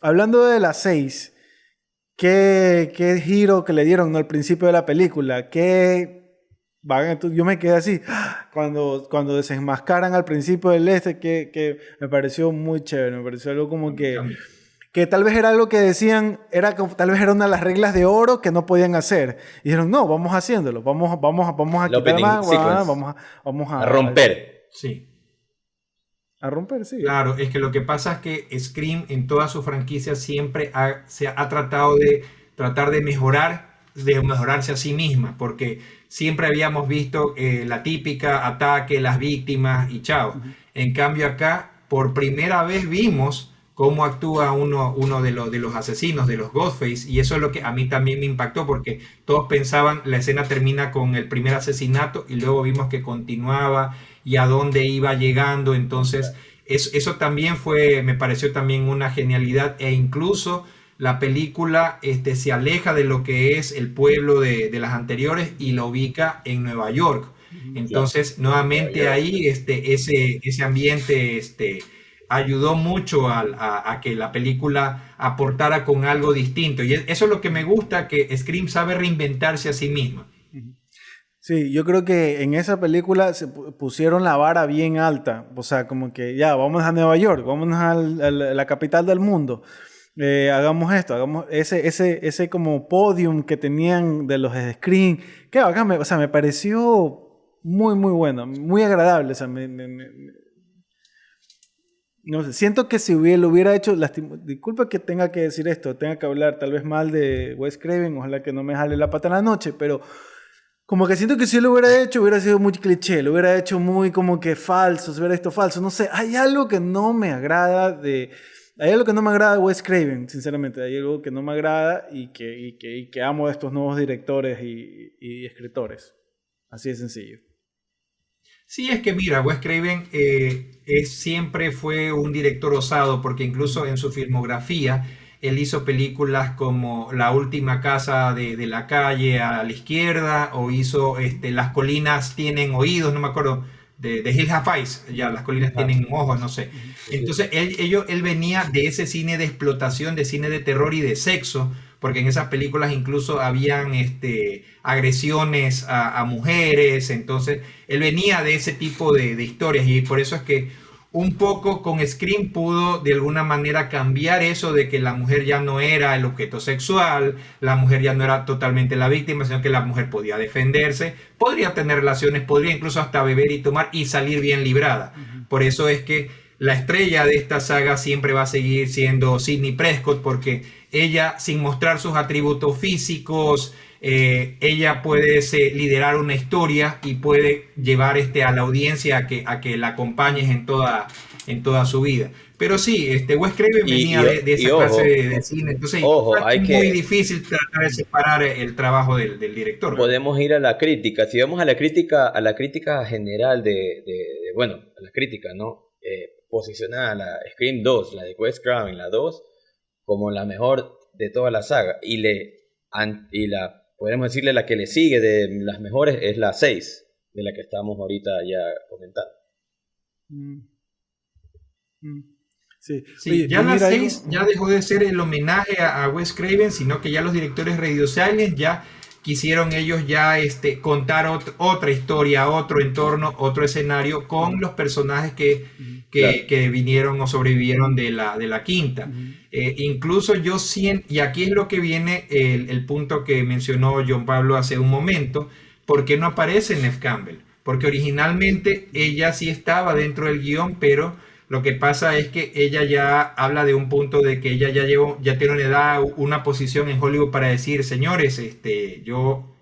Hablando de las 6, ¿qué giro que le dieron, ¿no? Al principio de la película? Yo me quedé así cuando desenmascaran al principio que me pareció muy chévere, me pareció algo como que tal vez era algo que decían, tal vez era una de las reglas de oro que no podían hacer. Y dijeron, no, vamos haciéndolo, vamos a El quitar opening más, sequence. vamos A romper. Sí. a romper, sí. Claro, es que lo que pasa es que Scream en toda su franquicia siempre se ha tratado de tratar de mejorarse a sí misma, porque siempre habíamos visto la típica ataque, las víctimas y chao. Ujú. En cambio acá, por primera vez vimos cómo actúa uno de los asesinos, de los Ghostface, y eso es lo que a mí también me impactó, porque todos pensaban, la escena termina con el primer asesinato y luego vimos que continuaba y a dónde iba llegando. Entonces eso también me pareció también una genialidad, e incluso la película se aleja de lo que es el pueblo de las anteriores y la ubica en Nueva York. Ujú. Claro. Entonces, Nueva nuevamente York. ahí ese ambiente ayudó mucho a que la película aportara con algo distinto. Y eso es lo que me gusta, que Scream sabe reinventarse a sí misma. Ujú. Sí, yo creo que en esa película se pusieron la vara bien alta. O sea, como que ya, vamos a Nueva York, vámonos a la capital del mundo. Hagamos esto, hagamos ese como podium que tenían de los screen. Que bacán, o sea, me pareció muy, muy bueno, muy agradable. O sea, no sé, siento que si lo hubiera hecho, disculpa que tenga que decir esto, tenga que hablar tal vez mal de Wes Craven, ojalá que no me jale la pata en la noche, pero como que siento que si lo hubiera hecho, hubiera sido muy cliché, lo hubiera hecho muy como que falso, se hubiera visto falso, no sé, hay algo que no me agrada hay algo que no me agrada de Wes Craven, sinceramente, hay algo que no me agrada y que amo de estos nuevos directores y escritores, así de sencillo. Sí, es que mira, Wes Craven siempre fue un director osado porque incluso en su filmografía él hizo películas como La última casa de la calle a la izquierda o hizo Las colinas tienen oídos, no me acuerdo, de Hills Have Eyes, ya las colinas Ajá. tienen ojos, no sé. Sí, sí. Entonces él venía de ese cine de explotación, de cine de terror y de sexo, porque en esas películas incluso habían agresiones a mujeres, entonces él venía de ese tipo de historias y por eso es que un poco con Scream pudo de alguna manera cambiar eso de que la mujer ya no era el objeto sexual, la mujer ya no era totalmente la víctima, sino que la mujer podía defenderse, podría tener relaciones, podría incluso hasta beber y tomar y salir bien librada. Ujú. Por eso es que la estrella de esta saga siempre va a seguir siendo Sidney Prescott, porque ella, sin mostrar sus atributos físicos, ella puede liderar una historia y puede llevar a la audiencia a que la acompañes en toda su vida. Pero sí, Wes Craven venía de Y esa clase ojo, de cine, entonces ojo, hay es muy que, difícil tratar de separar el trabajo del director, ¿verdad? podemos ir a la crítica. Si vamos a la crítica general bueno, a la crítica, ¿no? Posiciona a la Scream 2, la de Wes Craven, la 2, como la mejor de toda la saga. Podemos decirle la que le sigue de las mejores es la 6, de la que estamos ahorita ya comentando. Mm, mm. Sí, Sí, oye, ya y las mira, 6 ya dejó de ser el homenaje a Wes Craven, sino que ya los directores Radio Silence ya quisieron ellos ya contar otra historia, otro entorno, otro escenario con ujú, los personajes que, ujú, que, Claro. que vinieron o sobrevivieron de la quinta. ujú. Incluso yo siento, y aquí es lo que viene el punto que mencionó John Pablo hace un momento, ¿por qué no aparece Neve Campbell? Porque originalmente ella sí estaba dentro del guión, pero lo que pasa es que ella ya habla de un punto de que ella ya tiene una edad, una posición en Hollywood para decir, señores, yo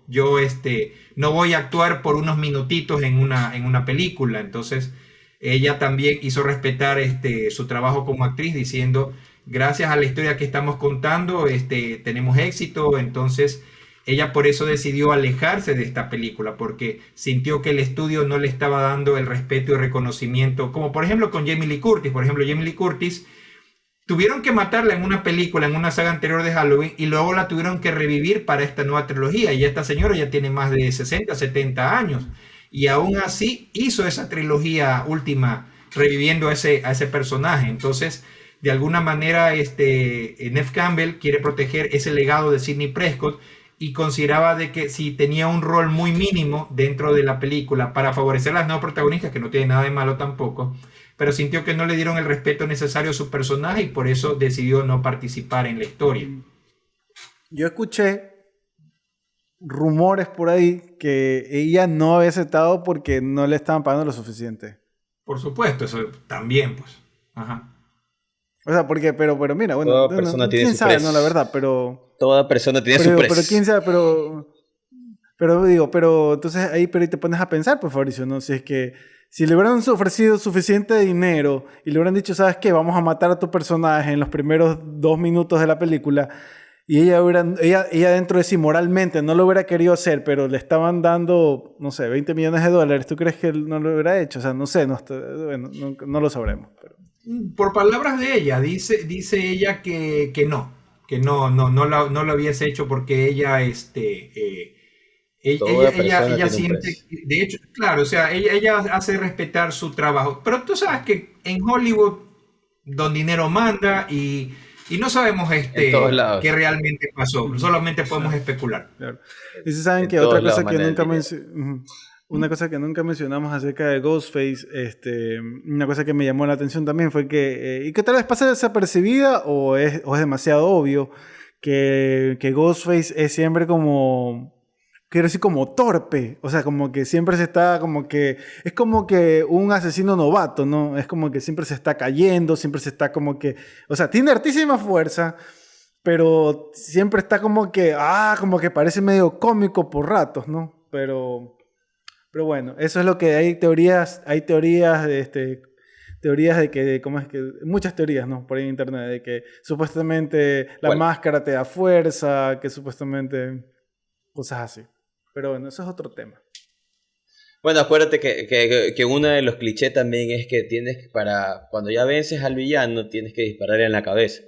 no voy a actuar por unos minutitos en una película. Entonces, ella también hizo respetar su trabajo como actriz diciendo, gracias a la historia que estamos contando, tenemos éxito. Entonces, ella por eso decidió alejarse de esta película, porque sintió que el estudio no le estaba dando el respeto y reconocimiento, como por ejemplo con Jamie Lee Curtis. Por ejemplo, Jamie Lee Curtis tuvieron que matarla en una película, en una saga anterior de Halloween, y luego la tuvieron que revivir para esta nueva trilogía. Y esta señora ya tiene más de 60, 70 años. Y aún así hizo esa trilogía última, reviviendo a ese personaje. Entonces, de alguna manera, Neve Campbell quiere proteger ese legado de Sidney Prescott y consideraba de que si tenía un rol muy mínimo dentro de la película para favorecer a las nuevas protagonistas, que no tiene nada de malo tampoco, pero sintió que no le dieron el respeto necesario a su personaje y por eso decidió no participar en la historia. Mm. Yo escuché rumores por ahí que ella no había aceptado porque no le estaban pagando lo suficiente. Por supuesto, eso también, pues. Ajá. O sea, pero mira, bueno, Toda persona tiene quién su sabe, no, la precio. verdad, Toda persona tiene su pero quién precio. sabe, pero entonces pero ahí te pones a pensar, pues Fabricio, ¿no? Si es que si le hubieran ofrecido suficiente dinero y le hubieran dicho, ¿sabes qué? Vamos a matar a tu personaje en los primeros 2 minutos de la película y ella dentro de sí moralmente no lo hubiera querido hacer, pero le estaban dando, no sé, $20 millones, ¿tú crees que él no lo hubiera hecho? O sea, no sé, bueno, no lo sabremos. Pero... Por palabras de ella, dice ella que no lo hubiese hecho porque ella, Toda ella, persona ella tiene un siente, precio. de hecho, claro, o sea, ella hace respetar su trabajo, pero tú sabes que en Hollywood, don dinero manda y y no sabemos En todos qué lados. realmente pasó, Ujú. solamente podemos Claro, especular. claro. Y si saben En que otra todos lados cosa que mandan el nunca dinero. ujú. Una cosa que nunca mencionamos acerca de Ghostface, una cosa que me llamó la atención también fue que, y que tal vez pasa desapercibida o es demasiado obvio, que Ghostface es siempre como, quiero decir, como torpe, o sea, como que siempre se está, como que, es como que un asesino novato, ¿no? Es como que siempre se está cayendo, siempre se está como que, o sea, tiene hartísima fuerza, pero siempre está como que parece medio cómico por ratos, ¿no? Pero bueno, eso es lo que hay teorías, teorías de que, ¿cómo es que? Muchas teorías, ¿no? Por ahí en internet, de que supuestamente la ¿Cuál? máscara te da fuerza, que supuestamente cosas así. Pero bueno, eso es otro tema. Bueno, acuérdate que uno de los clichés también es que cuando ya vences al villano, tienes que dispararle en la cabeza.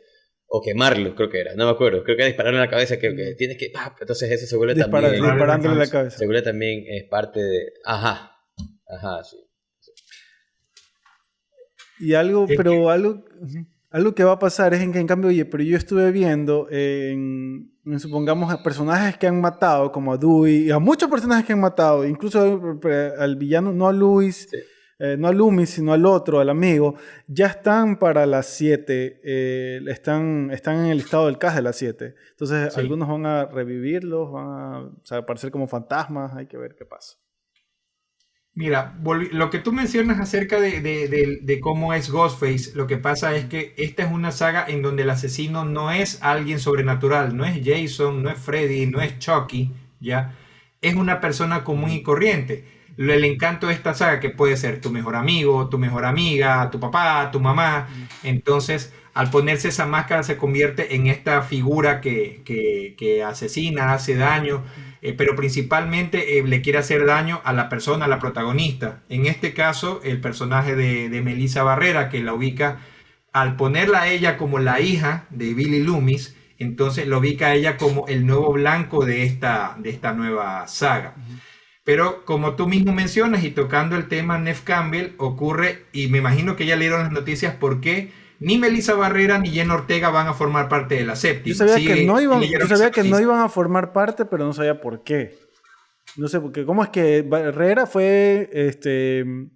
O quemarlo, creo que era, no me acuerdo. Creo que dispararle en la cabeza, que tienes que... ¡pap! Entonces eso Dispararle en la Disparándole en la cabeza. cabeza. se vuelve también parte de... Ajá, ajá, sí. Y algo, Es que, pero algo, ujú, algo que va a pasar es en que, en cambio, oye, pero yo estuve viendo supongamos, a personajes que han matado, como a Dewey, y a muchos personajes que han matado, incluso al villano, no a Luis, Sí. no a Loomis, sino al otro, al amigo, ya están para las 7, están en el estado del cast de las 7. Entonces, sí. algunos van a revivirlos, o sea, aparecer como fantasmas, hay que ver qué pasa. Mira, lo que tú mencionas acerca de cómo es Ghostface, lo que pasa es que esta es una saga en donde el asesino no es alguien sobrenatural, no es Jason, no es Freddy, no es Chucky, ¿ya? Es una persona común y corriente. El encanto de esta saga que puede ser tu mejor amigo, tu mejor amiga, tu papá, tu mamá. Entonces, al ponerse esa máscara se convierte en esta figura que asesina, hace daño, pero principalmente le quiere hacer daño a la persona, a la protagonista. En este caso, el personaje de Melissa Barrera, que la ubica, al ponerla a ella como la hija de Billy Loomis, entonces lo ubica a ella como el nuevo blanco de esta nueva saga. Ujú. Pero como tú mismo mencionas y tocando el tema Neve Campbell, ocurre, y me imagino que ya leyeron las noticias, por qué ni Melissa Barrera ni Jenna Ortega van a formar parte de la Yo séptima. sabía que Sí, no sí iban, yo leyeron esa sabía que no noticia. iban a formar parte, pero no sabía por qué. No sé, porque cómo es que Barrera fue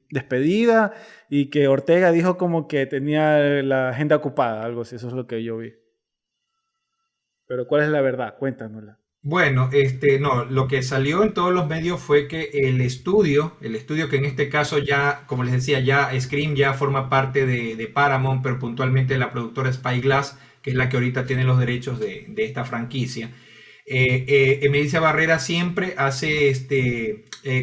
despedida y que Ortega dijo como que tenía la agenda ocupada, algo así, eso es lo que yo vi. Pero ¿cuál es la verdad? Cuéntanosla. Bueno, no, lo que salió en todos los medios fue que el estudio que en este caso ya, como les decía, ya Scream ya forma parte de Paramount, pero puntualmente la productora Spyglass, que es la que ahorita tiene los derechos de esta franquicia. Melissa Barrera siempre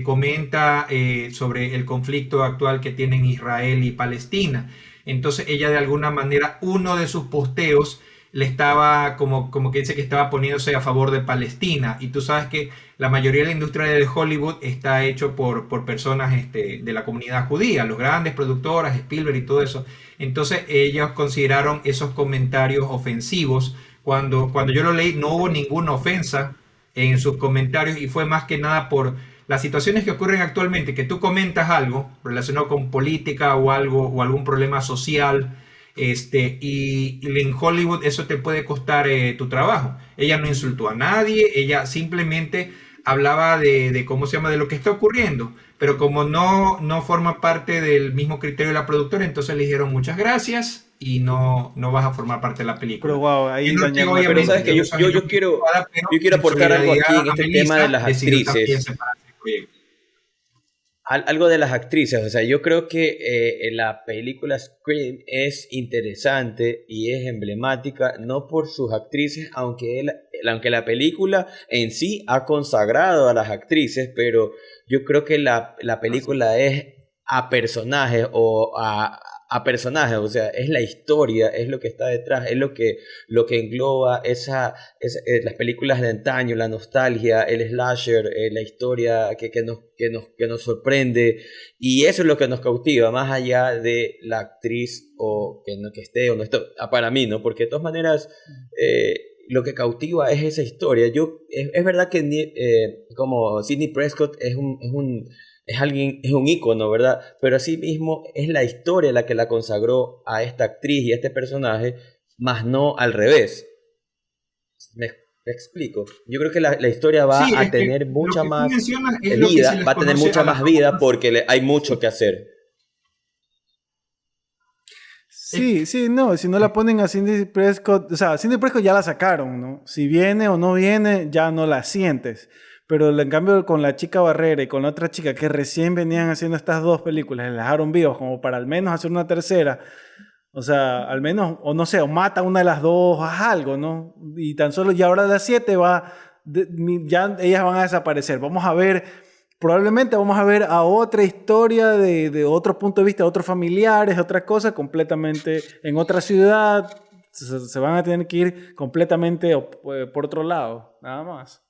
comenta sobre el conflicto actual que tienen Israel y Palestina. Entonces ella de alguna manera, uno de sus posteos le estaba como que dice que estaba poniéndose a favor de Palestina. Y tú sabes que la mayoría de la industria de Hollywood está hecho por personas de la comunidad judía, los grandes productoras, Spielberg y todo eso. Entonces ellos consideraron esos comentarios ofensivos. Cuando yo lo leí no hubo ninguna ofensa en sus comentarios y fue más que nada por las situaciones que ocurren actualmente, que tú comentas algo relacionado con política o algo o algún problema social, y en Hollywood eso te puede costar tu trabajo. Ella no insultó a nadie, ella simplemente hablaba de cómo se llama, de lo que está ocurriendo, pero como no forma parte del mismo criterio de la productora, entonces le dijeron muchas gracias y no vas a formar parte de la Pero película. wow, Y ahí no Ortega dañaron la Pero obviamente sabes película. que quedó sabiendo muy preocupada, pero yo quiero en aportar algo solidaridad aquí en a este tema de Melissa las decidió también actrices. separarse del proyecto. Algo de las actrices, o sea, yo creo que la película Scream es interesante y es emblemática, no por sus actrices, aunque la película en sí ha consagrado a las actrices, pero yo creo que la Así. película es a personajes a personajes, o sea, es la historia, es lo que está detrás, es lo que engloba las películas de antaño, la nostalgia, el slasher, la historia que nos sorprende, y eso es lo que nos cautiva, más allá de la actriz o que esté o no esté, para mí, ¿no? Porque de todas maneras, lo que cautiva es esa historia. Es verdad que como Sidney Prescott es un ícono, ¿verdad? Pero asimismo es la historia la que la consagró a esta actriz y a este personaje, más no al revés. Me explico. Yo creo que la historia va Sí, a es que tener lo mucha que tú más mencionas es lo que se vida, les va a tener conoce mucha a las más vida famosas. porque hay mucho Sí, que hacer. es- Sí, sí, no, si no la ponen a Cindy Prescott, o sea, Cindy Prescott ya la sacaron, ¿no? Si viene o no viene, ya no la sientes. Pero en cambio con la chica Barrera y con la otra chica que recién venían haciendo estas dos películas, las dejaron vivos como para al menos hacer una tercera, o sea, al menos, o no sé, o mata una de las dos, haz algo, ¿no? Y tan solo ya ahora a las 7 ya ellas van a desaparecer. Vamos a ver, probablemente vamos a ver a otra historia de otro punto de vista, de otros familiares, otra cosa completamente en otra ciudad. Se van a tener que ir completamente por otro lado, nada más.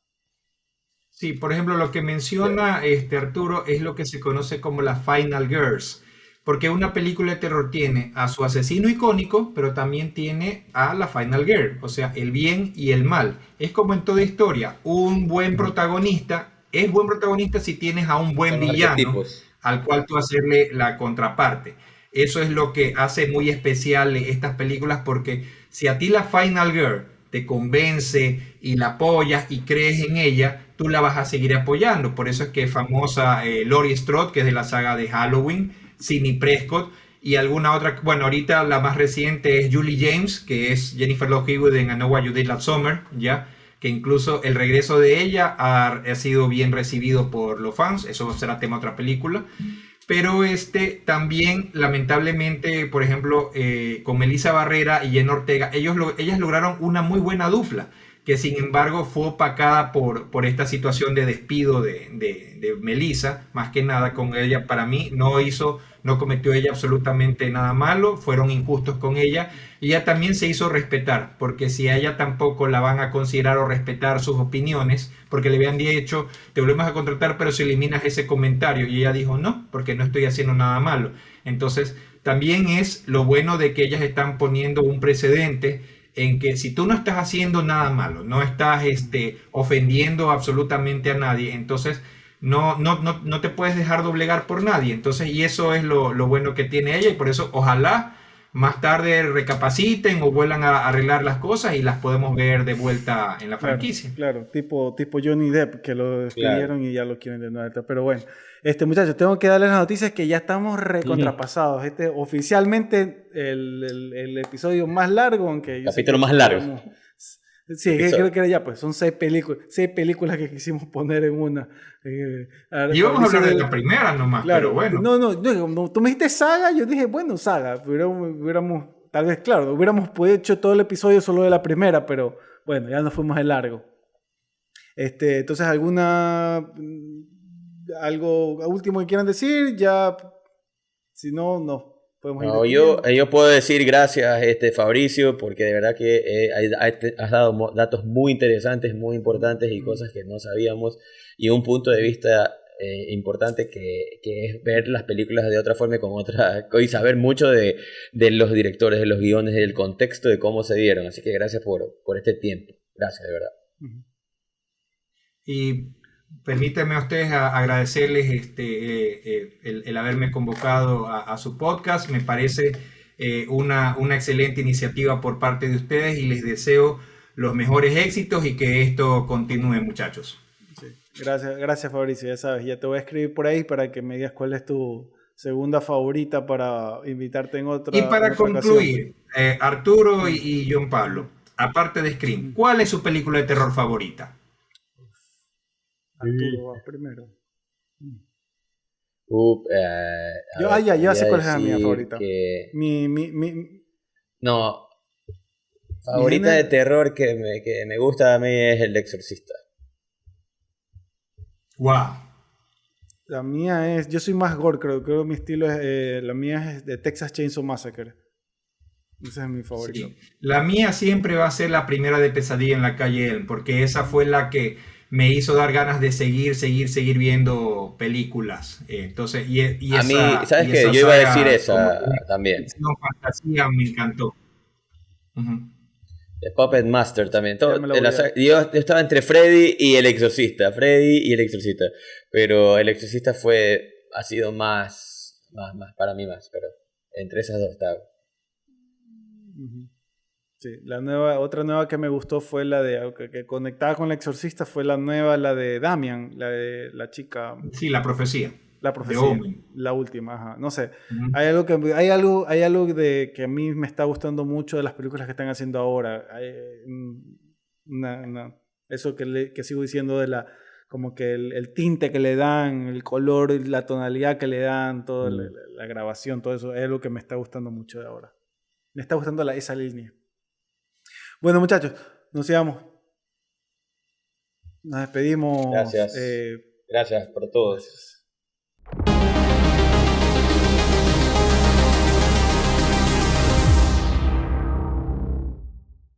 Sí, por ejemplo, lo que menciona Arturo es lo que se conoce como la Final Girls, porque una película de terror tiene a su asesino icónico, pero también tiene a la Final Girl, o sea, el bien y el mal. Es como en toda historia, un buen protagonista es buen protagonista si tienes a un buen Son los villano arquetipos. al cual tú hacerle la contraparte. Eso es lo que hace muy especial estas películas, porque si a ti la Final Girl te convence y la apoyas y crees en ella, tú la vas a seguir apoyando. Por eso es que es famosa Laurie Strode, que es de la saga de Halloween, Sidney Prescott y alguna otra. Bueno, ahorita la más reciente es Julie James, que es Jennifer Love Hewitt en I Know What You Did Last Summer, ya que incluso el regreso de ella ha sido bien recibido por los fans. Eso será tema de otra película. Pero también, lamentablemente, por ejemplo, con Melissa Barrera y Jenna Ortega, ellas lograron una muy buena dupla, que sin embargo fue opacada por esta situación de despido de Melissa, más que nada con ella. Para mí no cometió ella absolutamente nada malo, fueron injustos con ella, y ella también se hizo respetar, porque si a ella tampoco la van a considerar o respetar sus opiniones, porque le habían dicho, te volvemos a contratar, pero si eliminas ese comentario, y ella dijo, no, porque no estoy haciendo nada malo. Entonces, también es lo bueno de que ellas están poniendo un precedente en que si tú no estás haciendo nada malo, no estás ofendiendo absolutamente a nadie, entonces no te puedes dejar doblegar por nadie. Entonces, y eso es lo bueno que tiene ella, y por eso ojalá más tarde recapaciten o vuelvan a arreglar las cosas y las podemos ver de vuelta en la Claro, franquicia. claro, tipo Johnny Depp, que lo Claro. despidieron y ya lo quieren de nuevo. Pero bueno, muchachos, tengo que darles las noticias que ya estamos recontrapasados. Oficialmente el episodio más largo, aunque yo sé Capítulo que más largo. queremos. Sí, creo Episodio. que era ya, pues son seis películas que quisimos poner en una. Y vamos a Fabricio, hablar de la primera nomás, pero claro, bueno. no, como tú me dijiste saga, yo dije, bueno, saga, tal vez, claro, hubiéramos podido hecho todo el episodio solo de la primera, pero bueno, ya nos fuimos de largo. Entonces, algo último que quieran decir, ya, si no, nos podemos ir No, despidiendo. yo puedo decir gracias, Fabricio, porque de verdad que has dado datos muy interesantes, muy importantes y cosas que no sabíamos, y un punto de vista importante que es ver las películas de otra forma y con otra, y saber mucho de los directores, de los guiones, del contexto de cómo se dieron. Así que gracias por este tiempo. Gracias, de verdad. Ujú. Y permítanme a ustedes agradecerles el haberme convocado a su podcast. Me parece una excelente iniciativa por parte de ustedes, y les deseo los mejores éxitos y que esto continúe, muchachos. Sí. Gracias Fabricio, ya sabes, ya te voy a escribir por ahí para que me digas cuál es tu segunda favorita para invitarte Y en para otra ocasión. concluir, Arturo Mm, y John Pablo, aparte de Scream, mm. ¿cuál es su película de terror favorita? Arturo va primero. Mm. A ver, Ya podría sé cuál es la mía decir favorita. que... Mi No, favorita de género, terror que me gusta a mí es El Exorcista. ¡Wow! la mía es, yo soy más gore, creo que mi estilo es, la mía es de Texas Chainsaw Massacre. Ese es mi favorito. Sí, la mía siempre va a ser la primera de Pesadilla en la calle Elm, porque esa fue la que me hizo dar ganas de seguir viendo películas. Entonces, A mí, ¿sabes y qué? esa Yo iba a decir saga como esa también. ficción fantasía me encantó. Ujú. The Puppet Master también. Ya me la voy a... Yo estaba entre Freddy y El Exorcista. Freddy y El Exorcista. Pero El Exorcista ha sido más para mí más. Pero entre esas dos estaba. Ujú. Sí, otra nueva que me gustó fue la de, que conectaba con El Exorcista, fue la nueva, la de Damian, la de la chica, Sí, la profecía. la De profecía, Omen. la última, ajá. No sé, Ujú. hay algo de que a mí me está gustando mucho de las películas que están haciendo ahora. Eso que sigo diciendo de como que el tinte que le dan, el color, la tonalidad que le dan, toda la, Mm. la grabación, todo eso, es algo que me está gustando mucho de ahora. Me está gustando esa línea. Bueno, muchachos, nos íbamos. Nos despedimos. Gracias. Gracias por todo. Gracias.